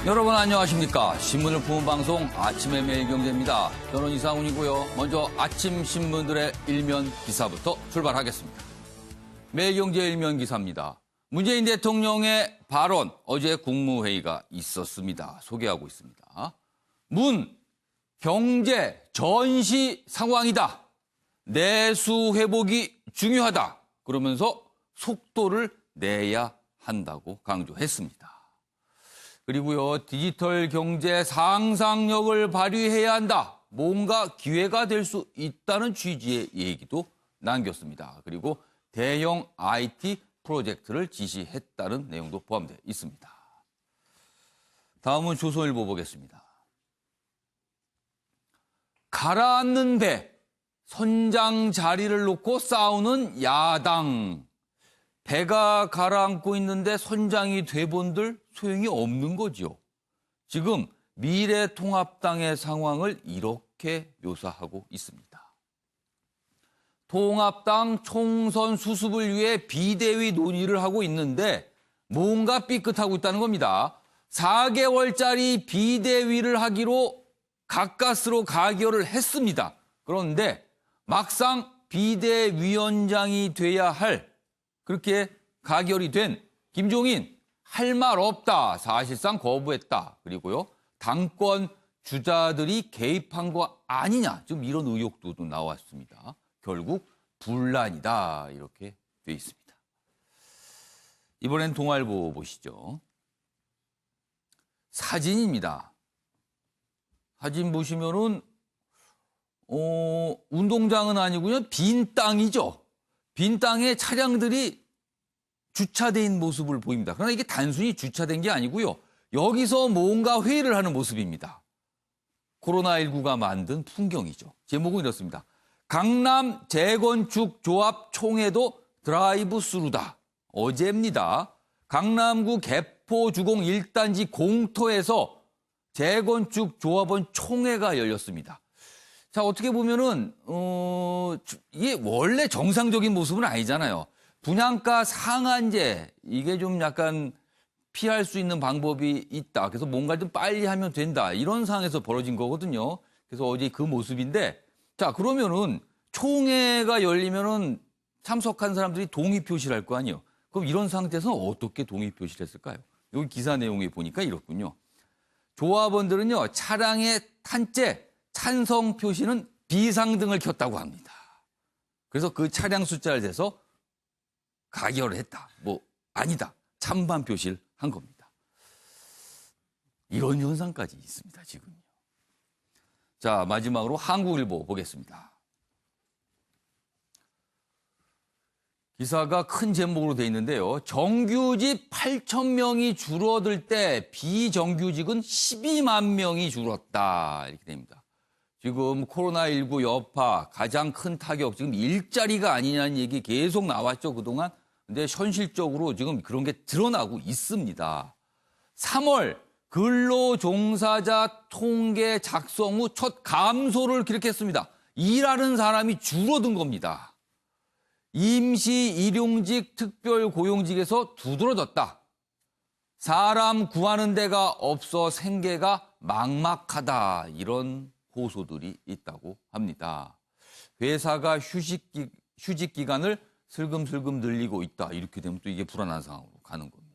여러분 안녕하십니까. 신문을 푸는 방송 아침의 매일경제입니다. 저는 이상훈이고요. 먼저 아침 신문들의 일면 기사부터 출발하겠습니다. 매일경제 일면 기사입니다. 문재인 대통령의 발언, 어제 국무회의가 있었습니다. 소개하고 있습니다. 문, 경제 전시 상황이다. 내수 회복이 중요하다. 그러면서 속도를 내야 한다고 강조했습니다. 그리고요, 디지털 경제 상상력을 발휘해야 한다. 뭔가 기회가 될 수 있다는 취지의 얘기도 남겼습니다. 그리고 대형 IT 프로젝트를 지시했다는 내용도 포함되어 있습니다. 다음은 조선일보 보겠습니다. 가라앉는 배, 선장 자리를 놓고 싸우는 야당. 배가 가라앉고 있는데 선장이 돼본들 소용이 없는 거죠. 지금 미래통합당의 상황을 이렇게 묘사하고 있습니다. 통합당 총선 수습을 위해 비대위 논의를 하고 있는데 뭔가 삐끗하고 있다는 겁니다. 4개월짜리 비대위를 하기로 가까스로 가결을 했습니다. 그런데 막상 비대위원장이 돼야 할 그렇게 가결이 된 김종인 할 말 없다. 사실상 거부했다. 그리고요. 당권 주자들이 개입한 거 아니냐. 지금 이런 의혹도 나왔습니다. 결국 분란이다. 이렇게 돼 있습니다. 이번엔 동아일보 보시죠. 사진입니다. 사진 보시면은 운동장은 아니고요. 빈 땅이죠. 빈 땅에 차량들이 주차돼 있는 모습을 보입니다. 그러나 이게 단순히 주차된 게 아니고요. 여기서 뭔가 회의를 하는 모습입니다. 코로나19가 만든 풍경이죠. 제목은 이렇습니다. 강남 재건축 조합 총회도 드라이브 스루다. 어제입니다. 강남구 개포주공 1단지 공터에서 재건축 조합원 총회가 열렸습니다. 자, 어떻게 보면은, 이게 원래 정상적인 모습은 아니잖아요. 분양가 상한제, 이게 좀 약간 피할 수 있는 방법이 있다. 그래서 뭔가 좀 빨리 하면 된다. 이런 상황에서 벌어진 거거든요. 그래서 어제 그 모습인데, 자, 그러면은 총회가 열리면은 참석한 사람들이 동의 표시를 할 거 아니에요. 그럼 이런 상태에서 어떻게 동의 표시를 했을까요? 여기 기사 내용에 보니까 이렇군요. 조합원들은요, 차량의 탄재, 찬성 표시는 비상등을 켰다고 합니다. 그래서 그 차량 숫자를 대서 가결을 했다. 뭐 아니다. 찬반 표시를 한 겁니다. 이런 현상까지 있습니다. 지금요. 자, 마지막으로 한국일보 보겠습니다. 기사가 큰 제목으로 돼 있는데요. 정규직 8,000명이 줄어들 때 비정규직은 12만 명이 줄었다. 이렇게 됩니다. 지금 코로나19 여파 가장 큰 타격, 지금 일자리가 아니냐는 얘기 계속 나왔죠, 그동안. 근데 현실적으로 지금 그런 게 드러나고 있습니다. 3월 근로종사자 통계 작성 후 첫 감소를 기록했습니다. 일하는 사람이 줄어든 겁니다. 임시 일용직 특별 고용직에서 두드러졌다. 사람 구하는 데가 없어 생계가 막막하다. 이런 호소들이 있다고 합니다. 회사가 휴직 기간을 슬금슬금 늘리고 있다. 이렇게 되면 또 이게 불안한 상황으로 가는 겁니다.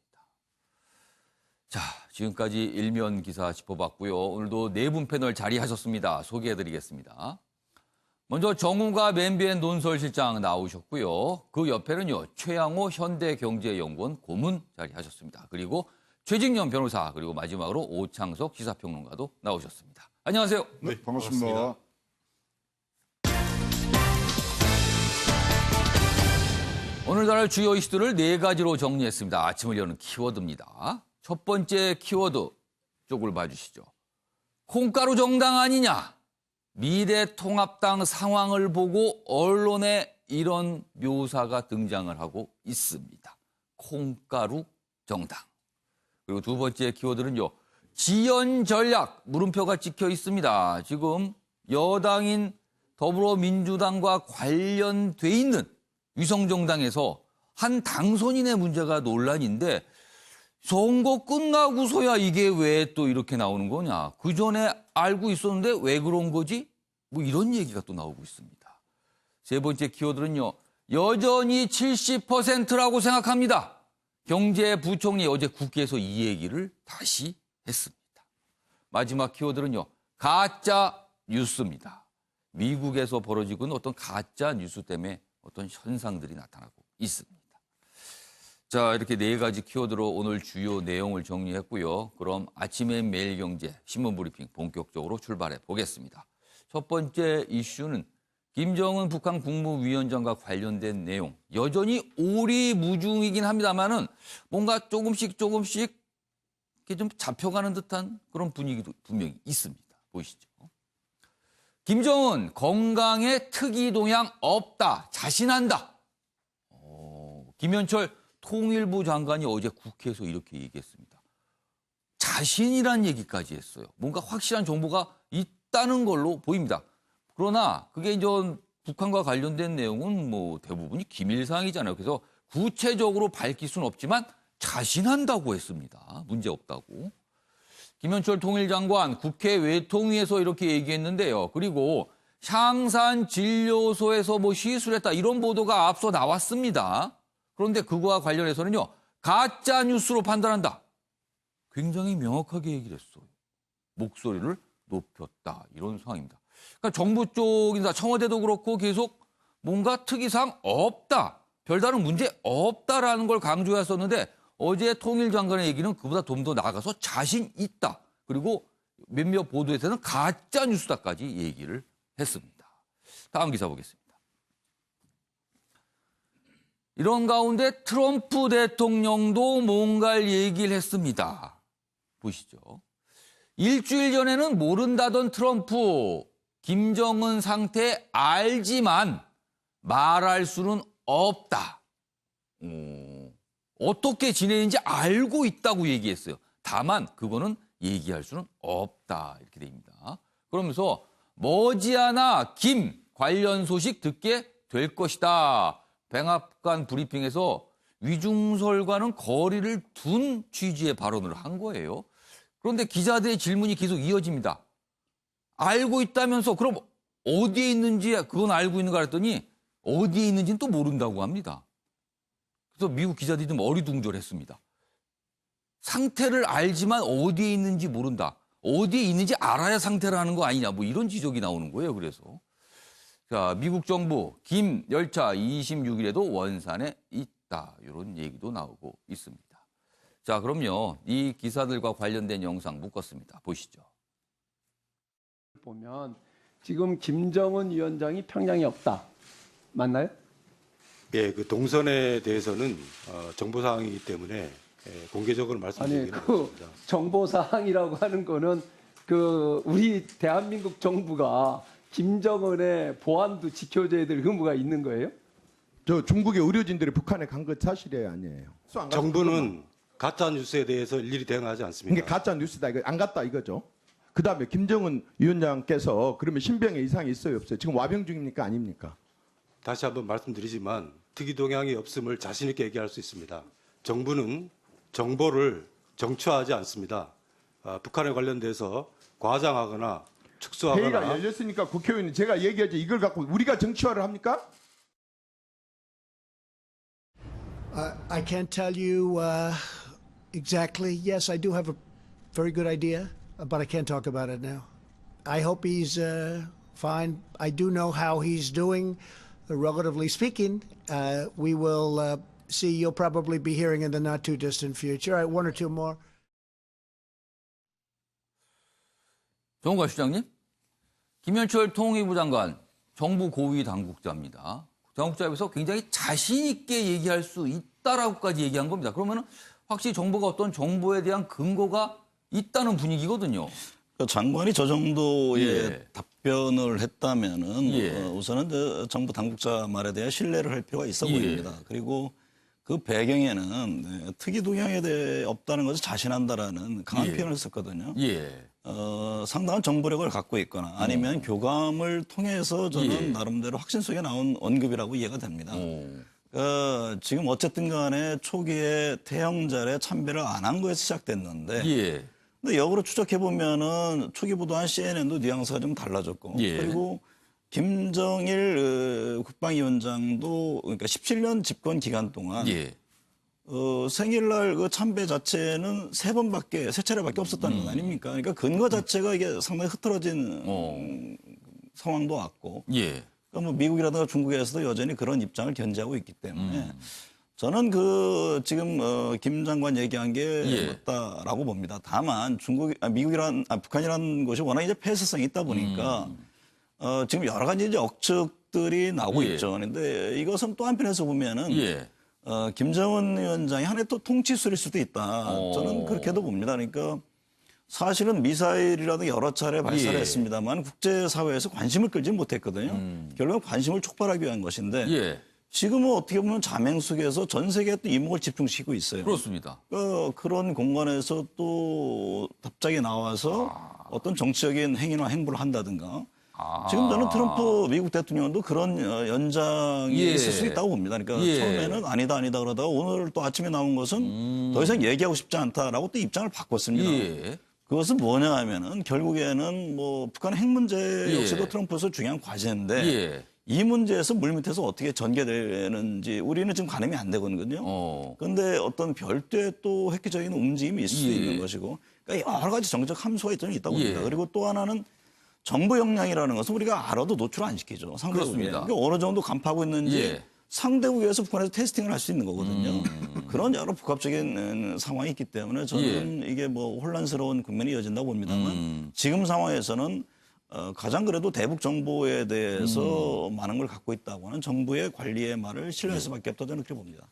자, 지금까지 일면 기사 짚어봤고요. 오늘도 네 분 패널 자리하셨습니다. 소개해드리겠습니다. 먼저 정우가 맨비앤 논설실장 나오셨고요. 그 옆에는요, 최양호 현대경제연구원 고문 자리하셨습니다. 그리고 최직년 변호사, 그리고 마지막으로 오창석 시사평론가도 나오셨습니다. 안녕하세요. 네, 반갑습니다. 오늘 다룰 주요 이슈들을 네 가지로 정리했습니다. 아침을 여는 키워드입니다. 첫 번째 키워드 쪽을 봐주시죠. 콩가루 정당 아니냐? 미래통합당 상황을 보고 언론에 이런 묘사가 등장을 하고 있습니다. 콩가루 정당. 그리고 두 번째 키워드는요. 지연 전략 물음표가 찍혀 있습니다. 지금 여당인 더불어민주당과 관련돼 있는 위성정당에서 한 당선인의 문제가 논란인데 선거 끝나고서야 이게 왜 또 이렇게 나오는 거냐. 그 전에 알고 있었는데 왜 그런 거지? 뭐 이런 얘기가 또 나오고 있습니다. 세 번째 키워드는요. 여전히 70%라고 생각합니다. 경제부총리 어제 국회에서 이 얘기를 다시 했습니다. 마지막 키워드는요. 가짜 뉴스입니다. 미국에서 벌어지고 있는 어떤 가짜 뉴스 때문에 어떤 현상들이 나타나고 있습니다. 자, 이렇게 네 가지 키워드로 오늘 주요 내용을 정리했고요. 그럼 아침의 매일경제 신문브리핑 본격적으로 출발해 보겠습니다. 첫 번째 이슈는 김정은 북한 국무위원장과 관련된 내용. 여전히 오리무중이긴 합니다만은 뭔가 조금씩 이렇게 좀 잡혀가는 듯한 그런 분위기도 분명히 있습니다. 보이시죠? 김정은 건강에 특이 동향 없다. 자신한다. 김현철 통일부 장관이 어제 국회에서 이렇게 얘기했습니다. 자신이란 얘기까지 했어요. 뭔가 확실한 정보가 있다는 걸로 보입니다. 그러나 그게 이제 북한과 관련된 내용은 뭐 대부분이 기밀사항이잖아요. 그래서 구체적으로 밝힐 수는 없지만 자신한다고 했습니다. 문제 없다고. 김현철 통일장관 국회 외통위에서 이렇게 얘기했는데요. 그리고 향산진료소에서 뭐 시술했다 이런 보도가 앞서 나왔습니다. 그런데 그거와 관련해서는요. 가짜 뉴스로 판단한다. 굉장히 명확하게 얘기를 했어요. 목소리를 높였다. 이런 상황입니다. 그러니까 정부 쪽이나 청와대도 그렇고 계속 뭔가 특이사항 없다. 별다른 문제 없다라는 걸 강조했었는데 어제 통일장관의 얘기는 그보다 좀 더 나아가서 자신 있다. 그리고 몇몇 보도에서는 가짜 뉴스다까지 얘기를 했습니다. 다음 기사 보겠습니다. 이런 가운데 트럼프 대통령도 뭔가를 얘기를 했습니다. 보시죠. 일주일 전에는 모른다던 트럼프, 김정은 상태 알지만 말할 수는 없다. 어떻게 지내는지 알고 있다고 얘기했어요. 다만 그거는 얘기할 수는 없다. 이렇게 됩니다. 그러면서 머지않아 김 관련 소식 듣게 될 것이다. 백악관 브리핑에서 위중설과는 거리를 둔 취지의 발언을 한 거예요. 그런데 기자들의 질문이 계속 이어집니다. 알고 있다면서 그럼 어디에 있는지 그건 알고 있는가 했더니 어디에 있는지는 또 모른다고 합니다. 그래서 미국 기자들이 좀 어리둥절했습니다. 상태를 알지만 어디에 있는지 모른다. 어디에 있는지 알아야 상태를 하는 거 아니냐. 뭐 이런 지적이 나오는 거예요. 그래서. 자, 미국 정부 김 열차 26일에도 원산에 있다. 이런 얘기도 나오고 있습니다. 자, 그럼요. 이 기사들과 관련된 영상 묶었습니다. 보시죠. 보면 지금 김정은 위원장이 평양에 없다. 맞나요? 예, 그 동선에 대해서는 정보 사항이기 때문에 공개적으로 말씀드리기는 어렵습니다. 정보 사항이라고 하는 거는 우리 대한민국 정부가 김정은의 보안도 지켜줘야 될 의무가 있는 거예요? 저 중국의 의료진들이 북한에 간 것 사실이에요, 아니에요? 정부는 가짜 뉴스에 대해서 일일이 대응하지 않습니다. 이게 가짜 뉴스다, 이거 안 갔다 이거죠. 그다음에 김정은 위원장께서 그러면 신병에 이상이 있어요, 없어요? 지금 와병 중입니까, 아닙니까? 다시 한번 말씀드리지만 특이 동향이 없음을 자신 있게 얘기할 수 있습니다. 정부는 정보를 정치화하지 않습니다. 북한에 관련돼서 과장하거나 축소하거나 회의가 열렸으니까 국회의원이 제가 얘기하지 이걸 갖고 우리가 정치화를 합니까? I can't tell you exactly. Yes, I do have a very good idea, but I can't talk about it now. I hope he's fine. I do know how he's doing, relatively speaking. We will see. You'll probably be hearing in the not too distant future. All right, one or two more. 정우관 시장님, 김현철 통일부 장관, 정부 고위 당국자입니다. 당국자에서 굉장히 자신 있게 얘기할 수 있다라고까지 얘기한 겁니다. 그러면은 확실히 정부가 어떤 정보에 대한 근거가 있다는 분위기거든요. 장관이 저 정도의 예. 답변을 했다면은 예. 우선은 정부 당국자 말에 대해 신뢰를 할 필요가 있어 예. 보입니다. 그리고 그 배경에는 특이 동향에 대해 없다는 것을 자신한다라는 강한 예. 표현을 썼거든요. 예. 상당한 정보력을 갖고 있거나 아니면 교감을 통해서 저는 예. 나름대로 확신 속에 나온 언급이라고 이해가 됩니다. 지금 어쨌든 간에 초기에 태영절에 참배를 안 한 거에서 시작됐는데 예. 근데 역으로 추적해 보면은 초기 보도한 CNN도 뉘앙스가 좀 달라졌고 예. 그리고 김정일 국방위원장도 그러니까 17년 집권 기간 동안 예. 생일날 그 참배 자체는 세 차례밖에 없었다는 건 아닙니까? 그러니까 근거 자체가 이게 상당히 흐트러진 상황도 왔고 예. 그러니까 뭐 미국이라든가 중국에서도 여전히 그런 입장을 견지하고 있기 때문에 저는 그 지금 김 장관 얘기한 게 예. 맞다라고 봅니다. 다만 북한이라는 것이 워낙 이제 폐쇄성이 있다 보니까 지금 여러 가지 이제 억측들이 나오고 예. 있죠. 그런데 이것은 또 한편에서 보면은 예. 김정은 위원장이 하나의 또 통치술일 수도 있다. 저는 그렇게도 봅니다. 그러니까 사실은 미사일이라도 여러 차례 발사를 예. 했습니다만 국제사회에서 관심을 끌지 못했거든요. 결국 관심을 촉발하기 위한 것인데 예. 지금은 어떻게 보면 자맹숙에서 전 세계에 또 이목을 집중시키고 있어요. 그렇습니다. 그런 공간에서 또 갑자기 나와서 어떤 정치적인 행위나 행보를 한다든가 지금 저는 트럼프 미국 대통령도 그런 연장이 예. 있을 수 있다고 봅니다. 그러니까 예. 처음에는 아니다 그러다가 오늘 또 아침에 나온 것은 더 이상 얘기하고 싶지 않다라고 또 입장을 바꿨습니다. 예. 그것은 뭐냐 하면은 결국에는 뭐 북한 핵 문제 예. 역시도 트럼프에서 중요한 과제인데 예. 이 문제에서 물밑에서 어떻게 전개되는지 우리는 지금 가늠이 안 되거든요. 그런데 어떤 별도의 또 획기적인 움직임이 있을 수 예. 있는 것이고 그러니까 여러 가지 정책 함수가 있다고 봅니다. 예. 그리고 또 하나는 정부 역량이라는 것은 우리가 알아도 노출 안 시키죠. 상대국에. 그렇습니다. 그러니까 어느 정도 간파하고 있는지 예. 상대국에서 북한에서 테스팅을 할 수 있는 거거든요. 그런 여러 복합적인 상황이 있기 때문에 저는 이게 뭐 혼란스러운 국면이 이어진다고 봅니다만 지금 상황에서는 가장 그래도 대북 정보에 대해서 많은 걸 갖고 있다고 하는 정부의 관리의 말을 신뢰할 수밖에 없다 저는 그렇게 봅니다.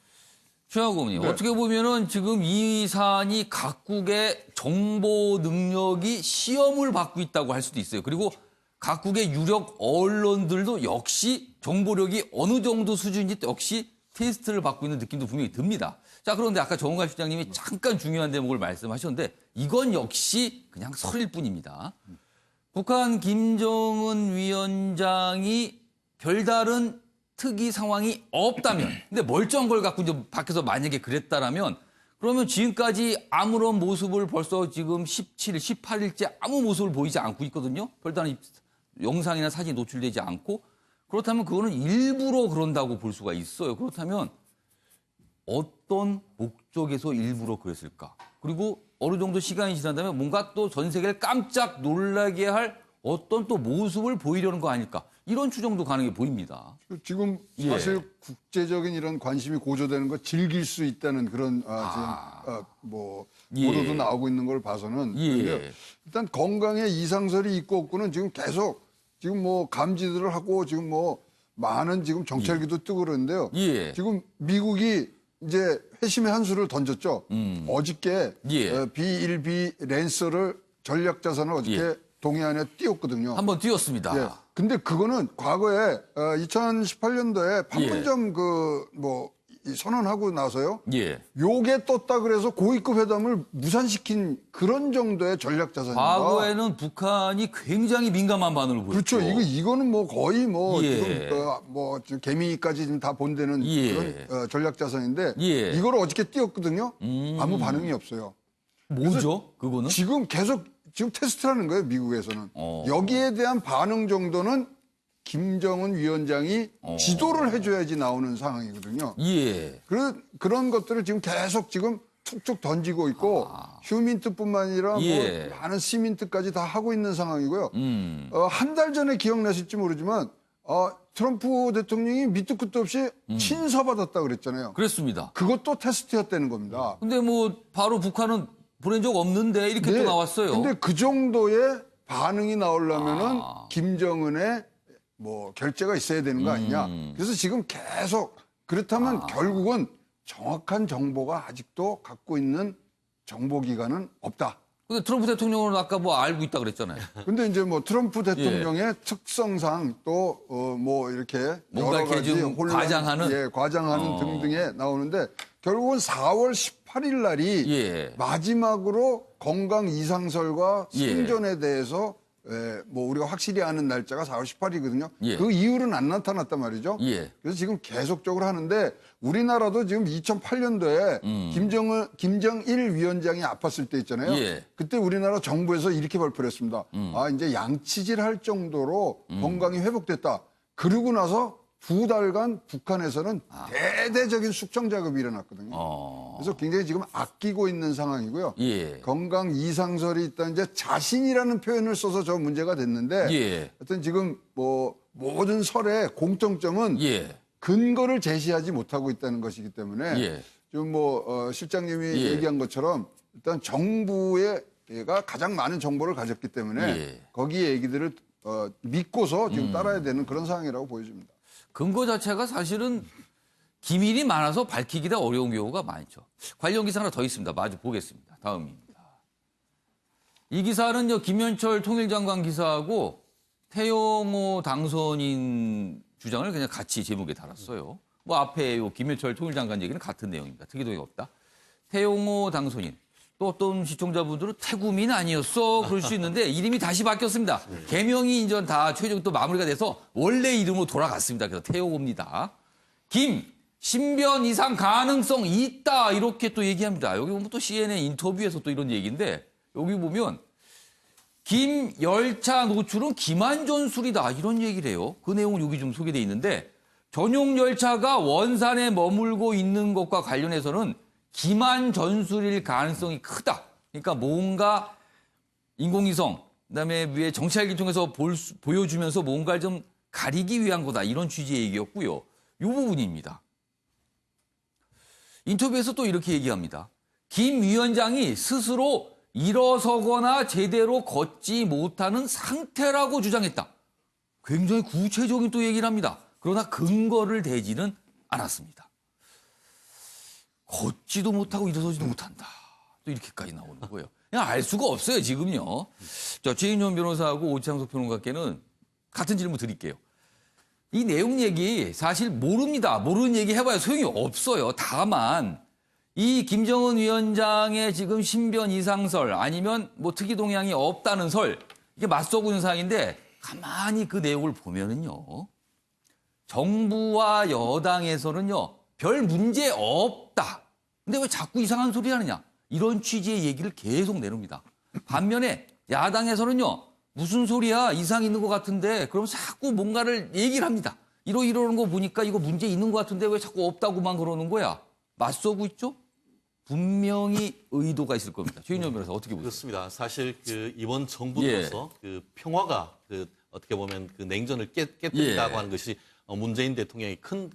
최하고 의원님, 어떻게 보면은 지금 이 사안이 각국의 정보 능력이 시험을 받고 있다고 할 수도 있어요. 그리고 각국의 유력 언론들도 역시 정보력이 어느 정도 수준인지 역시 테스트를 받고 있는 느낌도 분명히 듭니다. 자, 그런데 아까 정은갈 실장님이 잠깐 중요한 대목을 말씀하셨는데 이건 역시 그냥 설일 뿐입니다. 북한 김정은 위원장이 별다른 특이 상황이 없다면, 근데 멀쩡한 걸 갖고 이제 밖에서 만약에 그랬다라면, 그러면 지금까지 아무런 모습을 벌써 지금 17일, 18일째 아무 모습을 보이지 않고 있거든요. 별다른 영상이나 사진이 노출되지 않고. 그렇다면 그거는 일부러 그런다고 볼 수가 있어요. 그렇다면 어떤 목적에서 일부러 그랬을까? 그리고 어느 정도 시간이 지난다면 뭔가 또 전 세계를 깜짝 놀라게 할 어떤 또 모습을 보이려는 거 아닐까? 이런 추정도 가능해 보입니다. 지금 예. 사실 국제적인 이런 관심이 고조되는 거 즐길 수 있다는 그런 지금 뭐 예. 보도도 나오고 있는 걸 봐서는 그런데요. 일단 건강에 이상설이 있고 없고는 지금 계속 지금 뭐 감지들을 하고 지금 뭐 많은 지금 정찰기도 뜨고 그러는데요. 예. 지금 미국이 이제 회심의 한 수를 던졌죠. 어저께 예. B-1B 랜서를 전략 자산을 어저께 예. 동해안에 띄웠거든요. 한번 띄웠습니다. 예. 근데 그거는 과거에 2018년도에 판문점 선언하고 나서요. 예. 요게 떴다 그래서 고위급 회담을 무산시킨 그런 정도의 전략 자산입니다. 과거에는 북한이 굉장히 민감한 반응을 보였죠. 그렇죠. 이거는 뭐 거의 뭐 예. 지금 지금 개미까지 지금 다 본대는 예. 그런 전략 자산인데 예. 이걸 어저께 띄웠거든요. 아무 반응이 없어요. 뭐죠? 그거는? 지금 계속 지금 테스트라는 거예요, 미국에서는. 어. 여기에 대한 반응 정도는 김정은 위원장이 지도를 해줘야지 나오는 상황이거든요. 예. 그런 것들을 지금 계속 지금 툭툭 던지고 있고 휴민트뿐만 아니라 예. 뭐 많은 시민트까지 다 하고 있는 상황이고요. 한 달 전에 기억나실지 모르지만 트럼프 대통령이 밑도 끝도 없이 친서받았다 그랬잖아요. 그랬습니다. 그것도 테스트였다는 겁니다. 근데 뭐 바로 북한은 보낸 적 없는데 이렇게 또 나왔어요. 근데 그 정도의 반응이 나오려면은 김정은의 뭐 결재가 있어야 되는 거 아니냐. 그래서 지금 계속 그렇다면 결국은 정확한 정보가 아직도 갖고 있는 정보기관은 없다. 근데 트럼프 대통령은 아까 뭐 알고 있다 그랬잖아요. 근데 이제 뭐 트럼프 대통령의 특성상 또 뭐 이렇게 뭔가 여러 이렇게 가지 좀 혼란, 과장하는? 과장하는 등등에 나오는데 결국은 4월 18일 날이 예. 마지막으로 건강 이상설과 예. 생존에 대해서 뭐 우리가 확실히 아는 날짜가 4월 18일이거든요. 예. 그 이후로는 안 나타났단 말이죠. 예. 그래서 지금 계속적으로 하는데 우리나라도 지금 2008년도에 김정일 위원장이 아팠을 때 있잖아요. 예. 그때 우리나라 정부에서 이렇게 발표를 했습니다. 아, 이제 양치질할 정도로 건강이 회복됐다. 그러고 나서 2달간 북한에서는 대대적인 숙청 작업이 일어났거든요. 그래서 굉장히 지금 아끼고 있는 상황이고요. 예. 건강 이상설이 있다 이제 자신이라는 표현을 써서 저 문제가 됐는데 예. 하여튼 지금 뭐 모든 설의 공통점은 예. 근거를 제시하지 못하고 있다는 것이기 때문에 예. 지금 뭐 실장님이 예. 얘기한 것처럼 일단 정부가 가장 많은 정보를 가졌기 때문에 예. 거기에 얘기들을 믿고서 지금 따라야 되는 그런 상황이라고 보여집니다. 근거 자체가 사실은 기밀이 많아서 밝히기가 어려운 경우가 많죠. 관련 기사 하나 더 있습니다. 마주 보겠습니다. 다음입니다. 이 기사는요, 김현철 통일장관 기사하고 태영호 당선인 주장을 그냥 같이 제목에 달았어요. 뭐 앞에 요 김현철 통일장관 얘기는 같은 내용입니다. 특이도가 없다. 태영호 당선인. 또 어떤 시청자분들은 태구민 아니었어 그럴 수 있는데 이름이 다시 바뀌었습니다. 개명이 이제 다 최종 또 마무리가 돼서 원래 이름으로 돌아갔습니다. 그래서 태영호입니다. 신변 이상 가능성 있다 이렇게 또 얘기합니다. 여기 보면 또 CNN 인터뷰에서 또 이런 얘기인데 여기 보면 김 열차 노출은 기만 전술이다 이런 얘기를 해요. 그 내용은 여기 좀 소개돼 있는데 전용 열차가 원산에 머물고 있는 것과 관련해서는 기만 전술일 가능성이 크다. 그러니까 뭔가 인공위성, 그다음에 위에 정찰기 통해서 보여주면서 뭔가를 좀 가리기 위한 거다. 이런 취지의 얘기였고요. 이 부분입니다. 인터뷰에서 또 이렇게 얘기합니다. 김 위원장이 스스로 일어서거나 제대로 걷지 못하는 상태라고 주장했다. 굉장히 구체적인 또 얘기를 합니다. 그러나 근거를 대지는 않았습니다. 걷지도 못하고 일어서지도 못한다. 또 이렇게까지 나오는 거예요. 그냥 알 수가 없어요, 지금요. 최인현 변호사하고 오창석 평론가께는 같은 질문 드릴게요. 이 내용 얘기 사실 모릅니다. 모르는 얘기 해봐야 소용이 없어요. 다만 이 김정은 위원장의 지금 신변 이상설 아니면 뭐 특이 동향이 없다는 설 이게 맞서고 있는 상황인데 가만히 그 내용을 보면은요. 정부와 여당에서는요. 별 문제 없다. 근데 왜 자꾸 이상한 소리 하느냐. 이런 취지의 얘기를 계속 내놓습니다. 반면에 야당에서는요. 무슨 소리야. 이상 있는 것 같은데 그럼 자꾸 뭔가를 얘기를 합니다. 이러는 거 보니까 이거 문제 있는 것 같은데 왜 자꾸 없다고만 그러는 거야. 맞서고 있죠? 분명히 의도가 있을 겁니다. 최인현 변호사 어떻게 보세요? 그렇습니다. 사실 이번 정부로서 평화가 어떻게 보면 냉전을 깨뜨린다고 하는 것이 문재인 대통령의 큰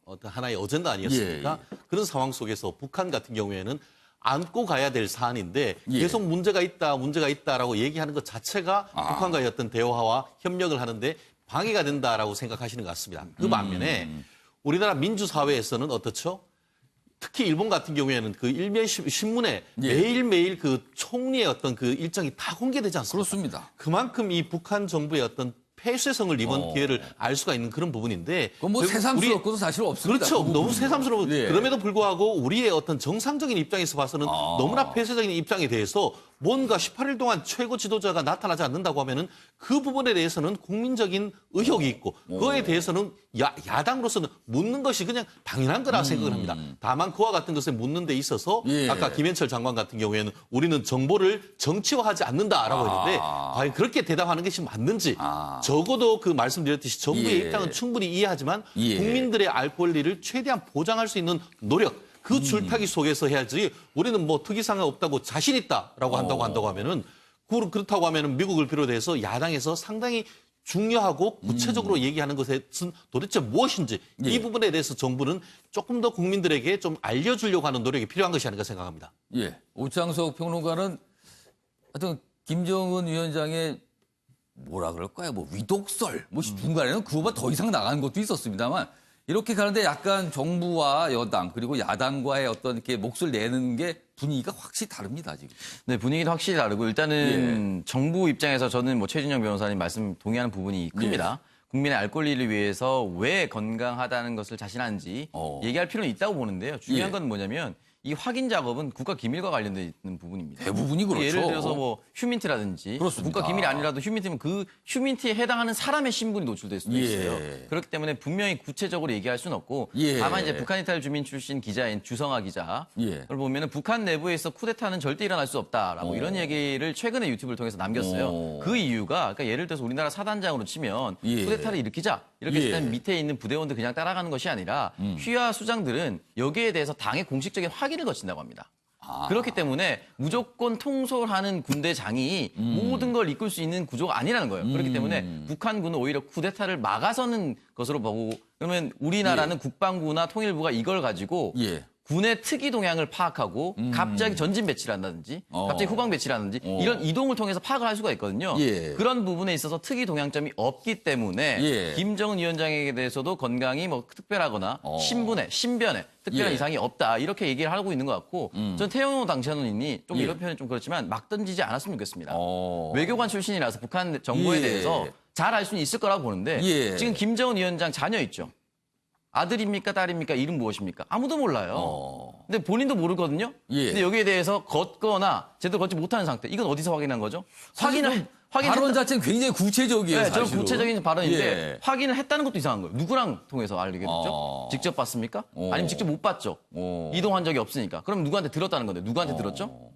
어떤 하나의 어젠다 아니었습니까? 그런 상황 속에서 북한 같은 경우에는 안고 가야 될 사안인데 계속 문제가 있다라고 얘기하는 것 자체가 북한과의 어떤 대화와 협력을 하는데 방해가 된다라고 생각하시는 것 같습니다. 그 반면에 우리나라 민주사회에서는 어떻죠? 특히 일본 같은 경우에는 일면 신문에 매일매일 총리의 어떤 일정이 다 공개되지 않습니까? 그렇습니다. 그만큼 이 북한 정부의 어떤 폐쇄성을 이번 기회를 알 수가 있는 그런 부분인데. 그건 뭐 새삼스럽고도 사실 없습니다. 그렇죠. 너무 새삼스러워. 예. 그럼에도 불구하고 우리의 어떤 정상적인 입장에서 봐서는 너무나 폐쇄적인 입장에 대해서 뭔가 18일 동안 최고 지도자가 나타나지 않는다고 하면은 그 부분에 대해서는 국민적인 의혹이 있고 그거에 대해서는 야당으로서는 묻는 것이 그냥 당연한 거라 생각을 합니다. 다만 그와 같은 것에 묻는 데 있어서 아까 김현철 장관 같은 경우에는 우리는 정보를 정치화하지 않는다라고 했는데 과연 그렇게 대답하는 것이 맞는지 적어도 말씀드렸듯이 정부의 입장은 충분히 이해하지만 국민들의 알 권리를 최대한 보장할 수 있는 노력 그 줄타기 속에서 해야지 우리는 뭐 특이사항이 없다고 자신 있다라고 한다고 하면은 그렇다고 하면은 미국을 비롯해서 야당에서 상당히 중요하고 구체적으로 얘기하는 것은 도대체 무엇인지 이 부분에 대해서 정부는 조금 더 국민들에게 좀 알려주려고 하는 노력이 필요한 것이 아닌가 생각합니다. 예. 오창석 평론가는 하여튼 김정은 위원장의 뭐라 그럴까요? 뭐 위독설, 뭐 중간에는 그거보다 더 이상 나가는 것도 있었습니다만 이렇게 가는데 약간 정부와 여당 그리고 야당과의 어떤 이렇게 몫을 내는 게 분위기가 확실히 다릅니다 지금. 네, 분위기도 확실히 다르고 일단은 정부 입장에서 저는 뭐 최진영 변호사님 말씀 동의하는 부분이 큽니다. 국민의 알 권리를 위해서 왜 건강하다는 것을 자신하는지 얘기할 필요는 있다고 보는데요. 중요한 건 뭐냐면 이 확인 작업은 국가 기밀과 관련돼 있는 부분입니다. 대부분이 그렇죠. 예를 들어서 뭐 휴민트라든지 그렇습니다. 국가 기밀이 아니라도 휴민트면 그 휴민트에 해당하는 사람의 신분이 노출될 수도 있어요. 예. 그렇기 때문에 분명히 구체적으로 얘기할 수는 없고 예. 다만 이제 북한 이탈 주민 출신 기자인 주성아 기자 예. 그걸 보면은 북한 내부에서 쿠데타는 절대 일어날 수 없다라고 이런 얘기를 최근에 유튜브를 통해서 남겼어요. 그 이유가 그러니까 예를 들어서 우리나라 사단장으로 치면 예. 쿠데타를 일으키자 이렇게 예. 했을 때 밑에 있는 부대원들 그냥 따라가는 것이 아니라 휘하 수장들은 여기에 대해서 당의 공식적인 확인을 거친다고 합니다. 그렇기 때문에 무조건 통솔하는 군대장이 모든 걸 이끌 수 있는 구조가 아니라는 거예요. 그렇기 때문에 북한군은 오히려 쿠데타를 막아서는 것으로 보고 그러면 우리나라는 국방부나 통일부가 이걸 가지고 예. 군의 특이 동향을 파악하고 갑자기 전진 배치를 한다든지 갑자기 후방 배치를 한다든지 이런 이동을 통해서 파악을 할 수가 있거든요. 예. 그런 부분에 있어서 특이 동향점이 없기 때문에 예. 김정은 위원장에게 대해서도 건강이 뭐 특별하거나 신변에 특별한 예. 이상이 없다 이렇게 얘기를 하고 있는 것 같고 전 태영호 당선인이 좀 이런 표현이 좀 그렇지만 막 던지지 않았으면 좋겠습니다. 외교관 출신이라서 북한 정보에 예. 대해서 잘 알 수는 있을 거라고 보는데 예. 지금 김정은 위원장 자녀 있죠. 아들입니까 딸입니까 이름 무엇입니까 아무도 몰라요. 근데 본인도 모르거든요. 예. 근데 여기에 대해서 걷거나 제대로 걷지 못하는 상태. 이건 어디서 확인한 거죠? 확인을 발언 자체는 굉장히 구체적이에요. 네, 저는 사실은. 구체적인 발언인데 예. 확인을 했다는 것도 이상한 거예요. 누구랑 통해서 알게 됐죠? 직접 봤습니까? 아니면 직접 못 봤죠? 이동한 적이 없으니까. 그럼 누구한테 들었다는 건데 누구한테 들었죠?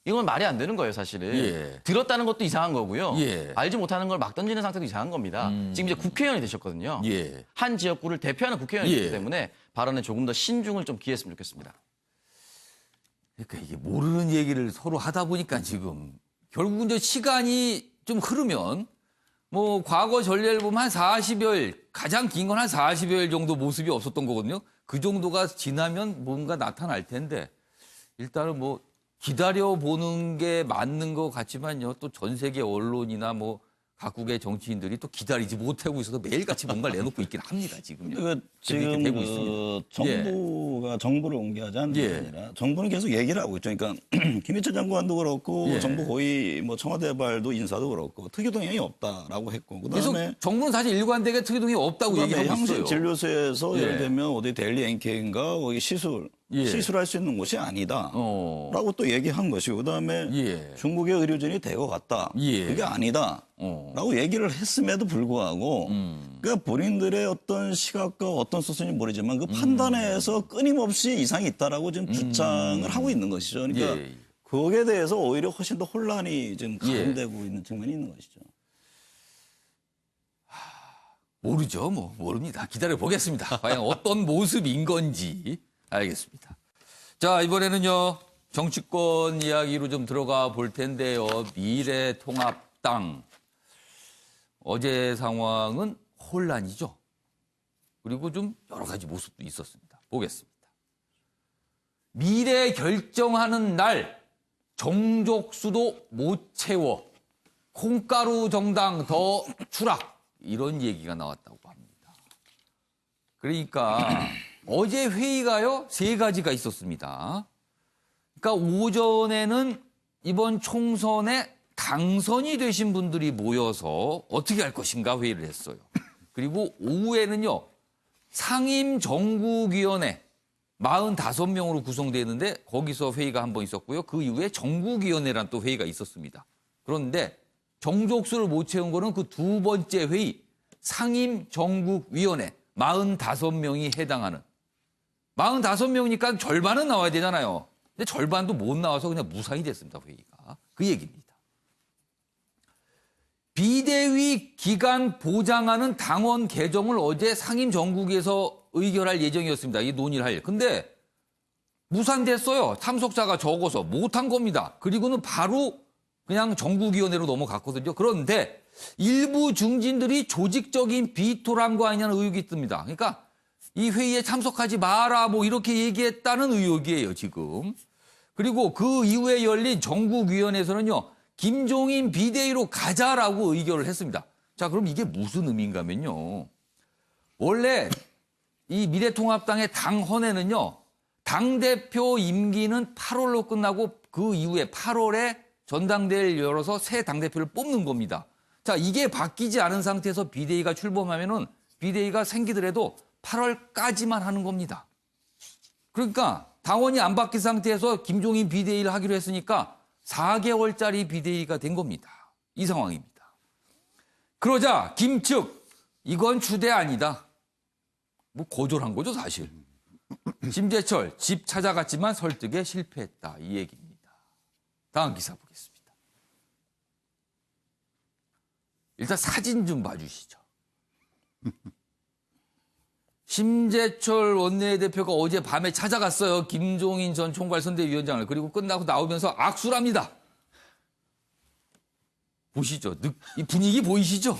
이건 말이 안 되는 거예요, 사실은. 예. 들었다는 것도 이상한 거고요. 예. 알지 못하는 걸 막 던지는 상태도 이상한 겁니다. 지금 이제 국회의원이 되셨거든요. 예. 한 지역구를 대표하는 국회의원이기 예. 때문에 발언에 조금 더 신중을 좀 기했으면 좋겠습니다. 그러니까 이게 모르는 얘기를 서로 하다 보니까 지금 결국은 이제 시간이 좀 흐르면 뭐 과거 전례를 보면 한 40여일, 가장 긴 건 한 40여일 정도 모습이 없었던 거거든요. 그 정도가 지나면 뭔가 나타날 텐데 일단은 뭐 기다려보는 게 맞는 것 같지만요. 또 전 세계 언론이나 뭐 각국의 정치인들이 또 기다리지 못하고 있어서 매일같이 뭔가를 내놓고 있긴 합니다. 지금요. 그 지금 되고 있습니다. 정부가 정보를 공개하지 않는 게 예. 아니라 정부는 계속 얘기를 하고 있죠. 그러니까 김희철 장관도 그렇고 예. 정부 고위 뭐 청와대 발도 인사도 그렇고 특이 동향이 없다라고 했고 그래서 그다음에 정부는 사실 일관되게 특이동이 없다고 얘기하고 향신 있어요. 진료소에서 예. 예를 들면 어디 델리 NK인가 거기 예. 시술할 수 있는 곳이 아니다라고 또 얘기한 것이고 그다음에 예. 중국의 의료진이 대거 갔다 예. 그게 아니다라고 얘기를 했음에도 불구하고 그러니까 본인들의 어떤 시각과 어떤 소신이 모르지만 그 판단에서 끊임없이 이상이 있다라고 지금 주장을 하고 있는 것이죠. 그러니까 예. 거기에 대해서 오히려 훨씬 더 혼란이 지금 예. 가중되고 있는 측면이 있는 것이죠. 모르죠. 뭐 모릅니다. 기다려 보겠습니다. 과연 어떤 모습인 건지 알겠습니다. 자, 이번에는요. 정치권 이야기로 좀 들어가 볼 텐데요. 미래통합당. 어제 상황은 혼란이죠. 그리고 좀 여러 가지 모습도 있었습니다. 보겠습니다. 미래 결정하는 날 정족수도 못 채워 콩가루 정당 더 추락 이런 얘기가 나왔다고 합니다. 그러니까 어제 회의가요 3가지가 있었습니다. 그러니까 오전에는 이번 총선에 당선이 되신 분들이 모여서 어떻게 할 것인가 회의를 했어요. 그리고 오후에는요 상임정국위원회 45명으로 구성되어 있는데 거기서 회의가 한 번 있었고요. 그 이후에 정국위원회란 또 회의가 있었습니다. 그런데 정족수를 못 채운 거는 그 2번째 회의 상임정국위원회 45명이 해당하는 45명이니까 절반은 나와야 되잖아요. 근데 절반도 못 나와서 그냥 무산이 됐습니다. 회의가. 그 얘기입니다. 비대위 기간 보장하는 당원 개정을 어제 상임정국에서 의결할 예정이었습니다. 이 논의를 할. 근데 무산됐어요. 참석자가 적어서 못한 겁니다. 그리고는 바로 그냥 정국위원회로 넘어갔거든요. 그런데 일부 중진들이 조직적인 비토를 한 거 아니냐는 의혹이 있습니다. 그러니까 이 회의에 참석하지 마라 뭐 이렇게 얘기했다는 의혹이에요, 지금. 그리고 그 이후에 열린 정국위원회에서는요. 김종인 비대위로 가자라고 의결을 했습니다. 자, 그럼 이게 무슨 의미인가 하면요. 원래 이 미래통합당의 당헌에는요. 당대표 임기는 8월로 끝나고 그 이후에 8월에 전당대회를 열어서 새 당대표를 뽑는 겁니다. 자, 이게 바뀌지 않은 상태에서 비대위가 출범하면은 비대위가 생기더라도 8월까지만 하는 겁니다. 그러니까 당원이 안 바뀐 상태에서 김종인 비대위를 하기로 했으니까 4개월짜리 비대위가 된 겁니다. 이 상황입니다. 그러자 김측 이건 추대 아니다. 뭐 거절한 거죠 사실. 심재철 집 찾아갔지만 설득에 실패했다. 이 얘기입니다. 다음 기사 보겠습니다. 일단 사진 좀 봐주시죠. 심재철 원내대표가 어제 밤에 찾아갔어요. 김종인 전 총괄선대위원장을. 그리고 끝나고 나오면서 악수를 합니다. 보시죠. 이 분위기 보이시죠?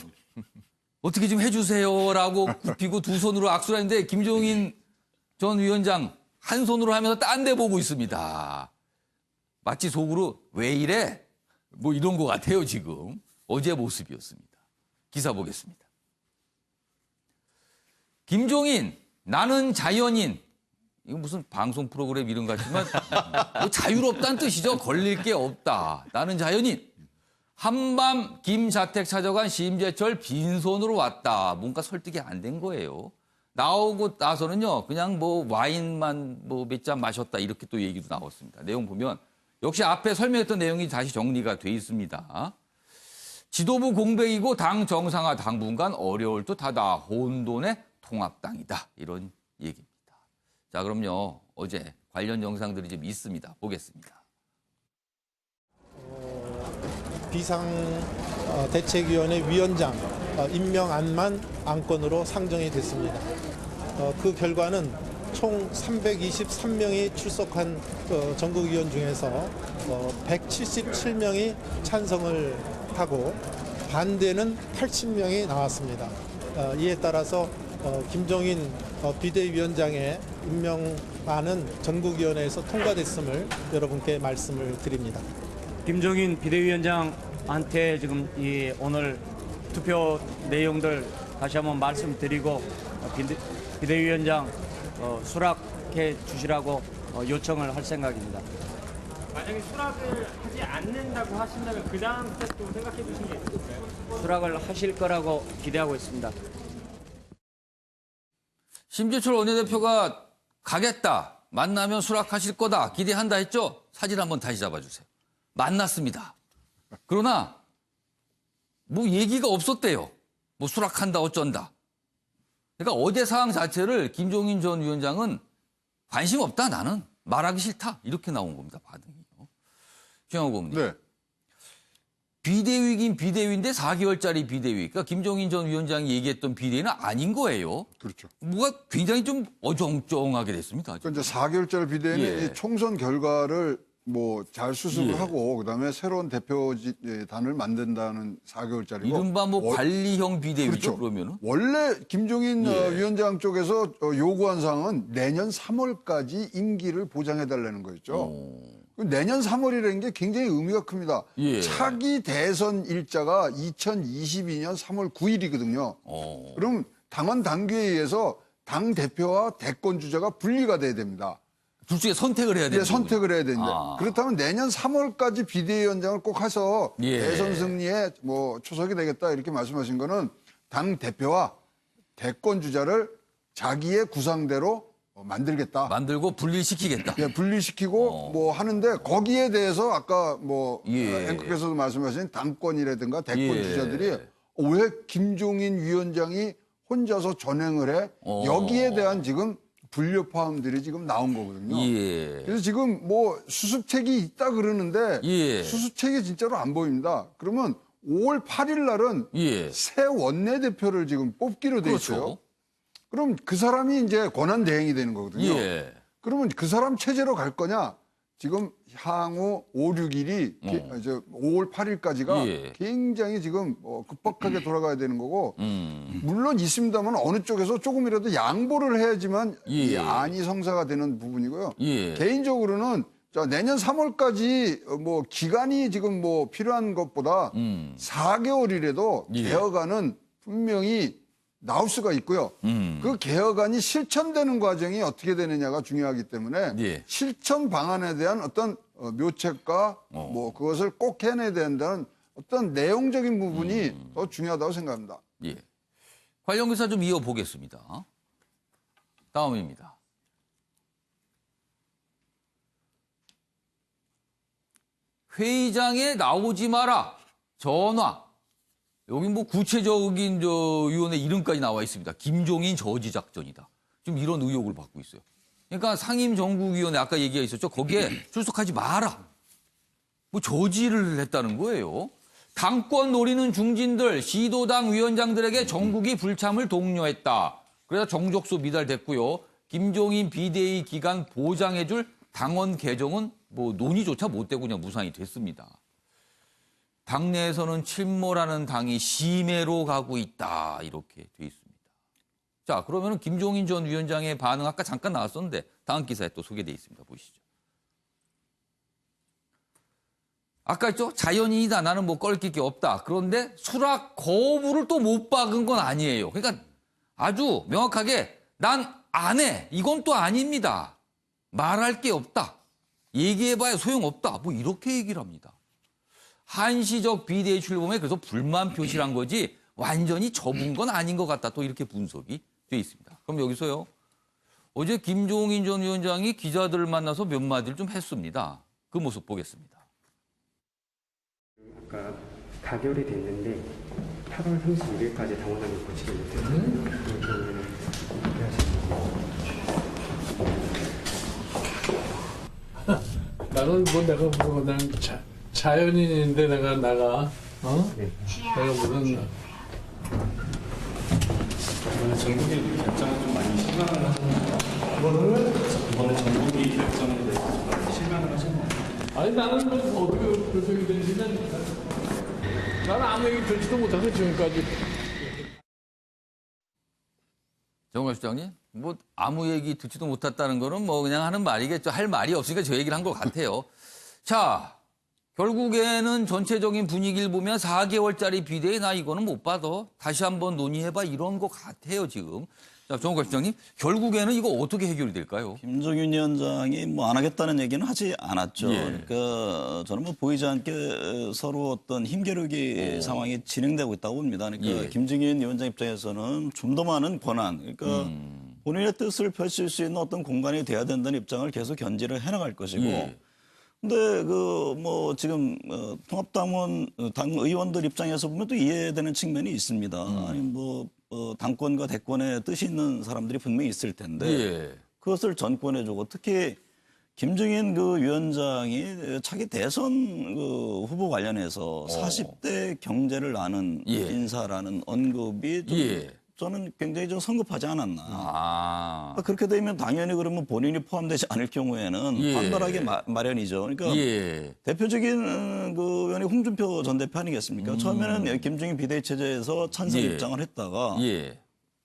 어떻게 좀 해주세요라고 굽히고 두 손으로 악수를 하는데 김종인 전 위원장 한 손으로 하면서 딴 데 보고 있습니다. 마치 속으로 왜 이래? 뭐 이런 것 같아요 지금. 어제 모습이었습니다. 기사 보겠습니다. 김종인 나는 자연인. 이거 무슨 방송 프로그램 이름 같지만 뭐 자유롭다는 뜻이죠. 걸릴 게 없다. 나는 자연인. 한밤 김자택 찾아간 심재철 빈손으로 왔다. 뭔가 설득이 안 된 거예요. 나오고 나서는요. 그냥 뭐 와인만 뭐 몇 잔 마셨다. 이렇게 또 얘기도 나왔습니다. 내용 보면 역시 앞에 설명했던 내용이 다시 정리가 돼 있습니다. 지도부 공백이고 당 정상화 당분간 어려울 듯하다. 혼돈의 통합당이다. 이런 얘기입니다. 자, 그럼요. 어제 관련 영상들이 좀 있습니다. 보겠습니다. 비상대책위원회 위원장 임명안만 안건으로 상정이 됐습니다. 그 결과는 총 323명이 출석한 전국위원 중에서 177명이 찬성을 하고 반대는 80명이 나왔습니다. 이에 따라서 김종인 비대위원장의 임명안은 전국위원회에서 통과됐음을 여러분께 말씀을 드립니다. 김종인 비대위원장한테 지금 오늘 투표 내용들 다시 한번 말씀드리고 비대위원장 수락해 주시라고 요청을 할 생각입니다. 만약에 수락을 하지 않는다고 하신다면 그 다음 스텝도 생각해 주신 게 있을까요? 수락을 하실 거라고 기대하고 있습니다. 심재철 원내대표가 가겠다. 만나면 수락하실 거다. 기대한다 했죠? 사진 한번 다시 잡아주세요. 만났습니다. 그러나 뭐 얘기가 없었대요. 뭐 수락한다 어쩐다. 그러니까 어제 상황 자체를 김종인 전 위원장은 관심 없다 나는. 말하기 싫다. 이렇게 나온 겁니다. 반응이요. 최영호 의원님. 네. 비대위긴 비대위인데 4개월짜리 비대위. 그러니까 김종인 전 위원장이 얘기했던 비대위는 아닌 거예요. 그렇죠. 뭐가 굉장히 좀 어정쩡하게 됐습니다. 그러니까 이제 4개월짜리 비대위는 예. 이 총선 결과를 뭐 잘 수습을 예. 하고 그다음에 새로운 대표단을 만든다는 4개월짜리고 이른바 뭐 관리형 비대위죠. 그렇죠. 그러면은 원래 김종인 예. 위원장 쪽에서 요구한 사항은 내년 3월까지 임기를 보장해달라는 거였죠. 내년 3월이라는 게 굉장히 의미가 큽니다. 예. 차기 대선 일자가 2022년 3월 9일이거든요. 그럼 당원 당규에 의해서 당 대표와 대권 주자가 분리가 돼야 됩니다. 둘 중에 선택을 해야 되는 네, 선택을 해야 되는데 아. 그렇다면 내년 3월까지 비대위원장을 꼭 해서 예. 대선 승리에 뭐 초석이 되겠다 이렇게 말씀하신 거는 당 대표와 대권 주자를 자기의 구상대로 만들겠다. 만들고 분리시키겠다. 예, 분리시키고 뭐 하는데 거기에 대해서 아까 뭐 예. 앵커께서도 말씀하신 당권이라든가 대권 예. 주자들이 왜 김종인 위원장이 혼자서 전횡을 해? 여기에 대한 지금 불협화음들이 지금 나온 거거든요. 예. 그래서 지금 뭐 수습책이 있다 그러는데 예. 수습책이 진짜로 안 보입니다. 그러면 5월 8일 날은 예. 새 원내대표를 지금 뽑기로 돼 그렇죠. 있어요. 그럼 그 사람이 이제 권한 대행이 되는 거거든요. 예. 그러면 그 사람 체제로 갈 거냐? 지금 향후 5, 6일이 5월 8일까지가 예. 굉장히 지금 급박하게 돌아가야 되는 거고 물론 있습니다만 어느 쪽에서 조금이라도 양보를 해야지만 예. 이 안이 성사가 되는 부분이고요. 예. 개인적으로는 내년 3월까지 뭐 기간이 지금 뭐 필요한 것보다 4개월이라도 예. 개혁안은 분명히 나올 수가 있고요. 그 개혁안이 실천되는 과정이 어떻게 되느냐가 중요하기 때문에 예. 실천 방안에 대한 어떤 묘책과 뭐 그것을 꼭 해내야 된다는 어떤 내용적인 부분이 더 중요하다고 생각합니다. 예. 관련 기사 좀 이어보겠습니다. 다음입니다. 회의장에 나오지 마라. 전화. 여기 뭐 구체적인 위원회 이름까지 나와 있습니다. 김종인 저지 작전이다. 지금 이런 의혹을 받고 있어요. 그러니까 상임정국위원회 아까 얘기가 있었죠. 거기에 출석하지 마라. 뭐 저지를 했다는 거예요. 당권 노리는 중진들, 시도당 위원장들에게 정국이 불참을 독려했다. 그래서 정족수 미달됐고요. 김종인 비대위 기간 보장해줄 당원 개정은 뭐 논의조차 못 되고 그냥 무산이 됐습니다. 당내에서는 침몰하는 당이 심해로 가고 있다. 이렇게 돼 있습니다. 자, 그러면 김종인 전 위원장의 반응 아까 잠깐 나왔었는데 다음 기사에 또 소개돼 있습니다. 보시죠. 아까 했죠? 자연인이다. 나는 뭐 껄낄 게 없다. 그런데 수락 거부를 또 못 박은 건 아니에요. 그러니까 아주 명확하게 난 안 해. 이건 또 아닙니다. 말할 게 없다. 얘기해봐야 소용없다. 뭐 이렇게 얘기를 합니다. 한시적 비대위 출범에 그래서 불만 표시를 한 거지 완전히 접은 건 아닌 것 같다. 또 이렇게 분석이 돼 있습니다. 그럼 여기서요. 어제 김종인 전 위원장이 기자들을 만나서 몇 마디를 좀 했습니다. 그 모습 보겠습니다. 아까 가결이 됐는데 8월 31일까지 당원단을 거치지 못했어요. 그러면 어떻게 하시는 나는 뭐 내가 뭐 그냥 자연인인데 내가 내가 무슨 이번에 전국의 결정은 좀 많이 실망을 하셨나요? 이번에 전국의 결정에 대해서 좀 많이 실망을 하셨나요? 아니 나는 뭐 어떻게 결정이 되는지 나는 아무 얘기 듣지도 못하고 지금까지. 정관 수장님, 뭐 아무 얘기 듣지도 못했다는 거는 뭐 그냥 하는 말이겠죠. 할 말이 없으니까 저 얘기를 한 것 같아요. 자, 결국에는 전체적인 분위기를 보면 4개월짜리 비대위 나 이거는 못 받아. 다시 한번 논의해봐 이런 것 같아요 지금. 자, 정관 수장님, 결국에는 이거 어떻게 해결이 될까요? 김종인 위원장이 뭐 안 하겠다는 얘기는 하지 않았죠. 예. 그러니까 저는 뭐 보이지 않게 서로 어떤 힘겨루기 상황이 진행되고 있다고 봅니다. 그러니까 예. 김종인 위원장 입장에서는 좀 더 많은 권한, 그러니까 본인의 뜻을 펼칠 수 있는 어떤 공간이 돼야 된다는 입장을 계속 견지를 해나갈 것이고. 예. 근데 그 뭐 지금 통합당원 당 의원들 입장에서 보면 또 이해되는 측면이 있습니다. 아니 뭐 당권과 대권에 뜻이 있는 사람들이 분명히 있을 텐데 예. 그것을 전권해주고 특히 김종인 그 위원장이 차기 대선 그 후보 관련해서 40대 경제를 아는 예. 인사라는 언급이 좀 예. 저는 굉장히 좀 성급하지 않았나. 아. 그렇게 되면 당연히 그러면 본인이 포함되지 않을 경우에는 예. 판단하기 마련이죠. 그러니까 예. 대표적인 그 의원이 홍준표 전 대표 아니겠습니까? 처음에는 김종인 비대위 체제에서 찬성 예. 입장을 했다가 예.